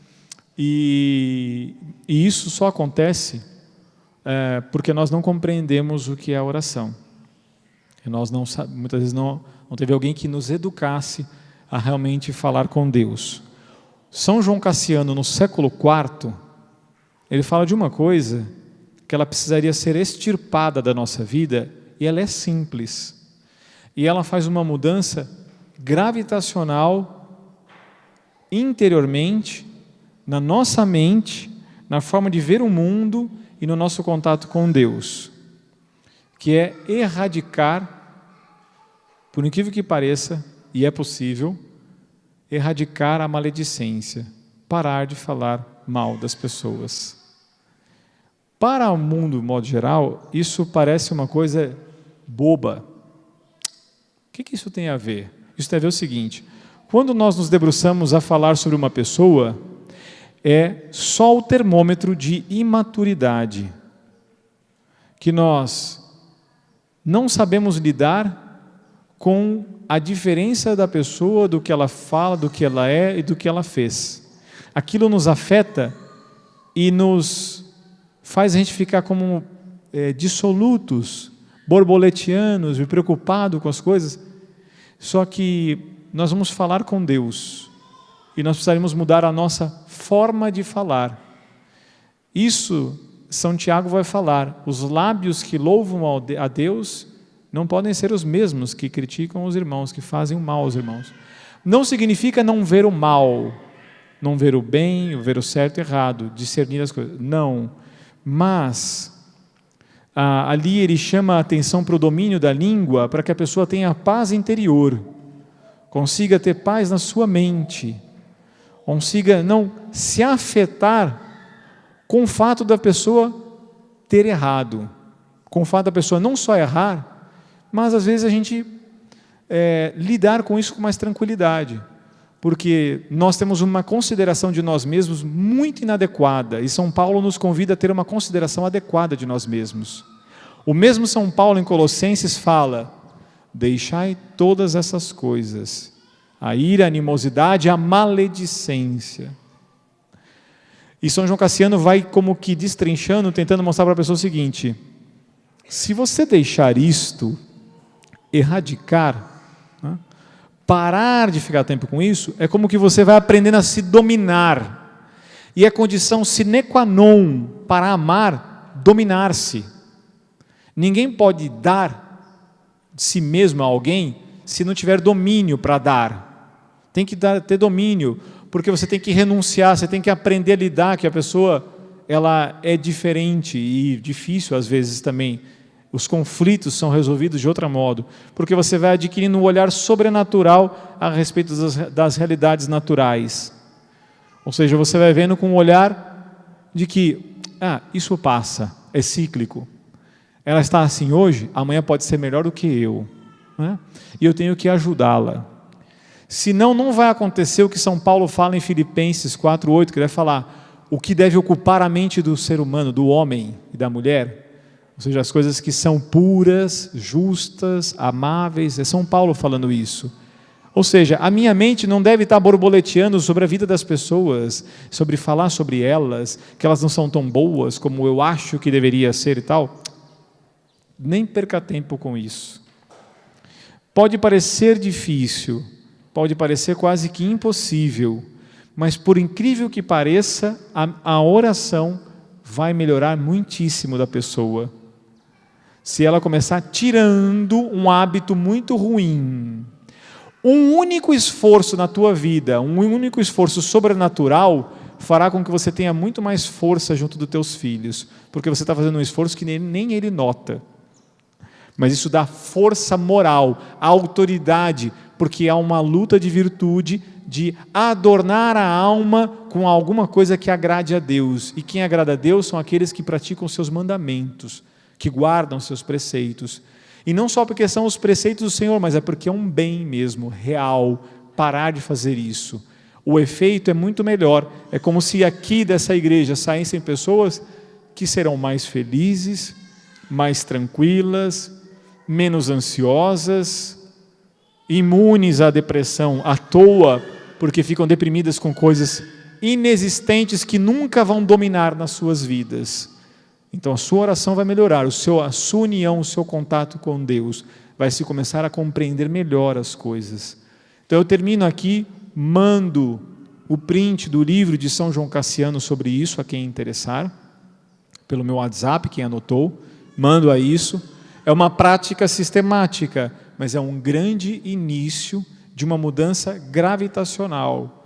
E isso só acontece porque nós não compreendemos o que é a oração. E nós muitas vezes não teve alguém que nos educasse a realmente falar com Deus. São João Cassiano, no século IV, ele fala de uma coisa que ela precisaria ser extirpada da nossa vida, e ela é simples. E ela faz uma mudança gravitacional interiormente, na nossa mente, na forma de ver o mundo e no nosso contato com Deus, que é erradicar, por incrível que pareça, e é possível, erradicar a maledicência, parar de falar mal das pessoas. Para o mundo, de modo geral, isso parece uma coisa boba. O que isso tem a ver? Isso tem a ver o seguinte: quando nós nos debruçamos a falar sobre uma pessoa, é só o termômetro de imaturidade, que nós não sabemos lidar com a diferença da pessoa, do que ela fala, do que ela é e do que ela fez. Aquilo nos afeta e nos faz a gente ficar como dissolutos, borboletianos, preocupados com as coisas. Só que nós vamos falar com Deus e nós precisaríamos mudar a nossa forma de falar. Isso São Tiago vai falar: os lábios que louvam a Deus não podem ser os mesmos que criticam os irmãos, que fazem o mal aos irmãos. Não significa não ver o mal, não ver o bem, ver o certo e errado, discernir as coisas. Não. Mas ali ele chama a atenção para o domínio da língua, para que a pessoa tenha paz interior, consiga ter paz na sua mente, consiga não se afetar com o fato da pessoa ter errado, com o fato da pessoa não só errar, mas às vezes a gente lidar com isso com mais tranquilidade, porque nós temos uma consideração de nós mesmos muito inadequada, e São Paulo nos convida a ter uma consideração adequada de nós mesmos. O mesmo São Paulo em Colossenses fala: deixai todas essas coisas, a ira, a animosidade, a maledicência. E São João Cassiano vai como que destrinchando, tentando mostrar para a pessoa o seguinte: se você deixar isto, erradicar, né, parar de ficar tempo com isso, é como que você vai aprendendo a se dominar. E é condição sine qua non para amar, dominar-se. Ninguém pode dar de si mesmo a alguém se não tiver domínio para dar. Tem que ter domínio, porque você tem que renunciar, você tem que aprender a lidar, que a pessoa ela é diferente e difícil às vezes também Os conflitos são resolvidos de outro modo, porque você vai adquirindo um olhar sobrenatural a respeito das realidades naturais. Ou seja, você vai vendo com um olhar de que, isso passa, é cíclico. Ela está assim hoje, amanhã pode ser melhor do que eu, né? E eu tenho que ajudá-la. Senão, não vai acontecer o que São Paulo fala em Filipenses 4:8, que vai falar o que deve ocupar a mente do ser humano, do homem e da mulher. Ou seja, as coisas que são puras, justas, amáveis. É São Paulo falando isso. Ou seja, a minha mente não deve estar borboleteando sobre a vida das pessoas, sobre falar sobre elas, que elas não são tão boas como eu acho que deveria ser e tal. Nem perca tempo com isso. Pode parecer difícil, pode parecer quase que impossível, mas por incrível que pareça, a oração vai melhorar muitíssimo da pessoa. Se ela começar tirando um hábito muito ruim, um único esforço na tua vida, um único esforço sobrenatural, fará com que você tenha muito mais força junto dos teus filhos, porque você está fazendo um esforço que nem ele nota. Mas isso dá força moral, autoridade, porque há uma luta de virtude, de adornar a alma com alguma coisa que agrade a Deus. E quem agrada a Deus são aqueles que praticam os seus mandamentos, que guardam seus preceitos. E não só porque são os preceitos do Senhor, mas é porque é um bem mesmo, real, parar de fazer isso. O efeito é muito melhor. É como se aqui dessa igreja saíssem pessoas que serão mais felizes, mais tranquilas, menos ansiosas, imunes à depressão à toa, porque ficam deprimidas com coisas inexistentes que nunca vão dominar nas suas vidas. Então a sua oração vai melhorar, a sua união, o seu contato com Deus vai se começar a compreender melhor as coisas. Então eu termino aqui, mando o print do livro de São João Cassiano sobre isso, a quem interessar, pelo meu WhatsApp, quem anotou, mando a isso. É uma prática sistemática, mas é um grande início de uma mudança gravitacional,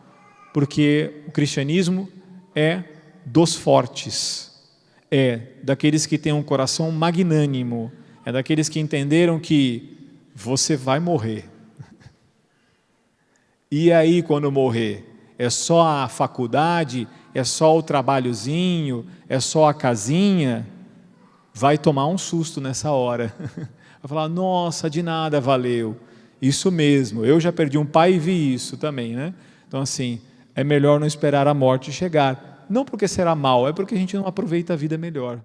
porque o cristianismo é dos fortes, é daqueles que têm um coração magnânimo, é daqueles que entenderam que você vai morrer. E aí, quando morrer, é só a faculdade, é só o trabalhozinho, é só a casinha? Vai tomar um susto nessa hora. Vai falar, nossa, de nada valeu. Isso mesmo, eu já perdi um pai e vi isso também, né? Então, assim, é melhor não esperar a morte chegar. Não porque será mal, é porque a gente não aproveita a vida melhor.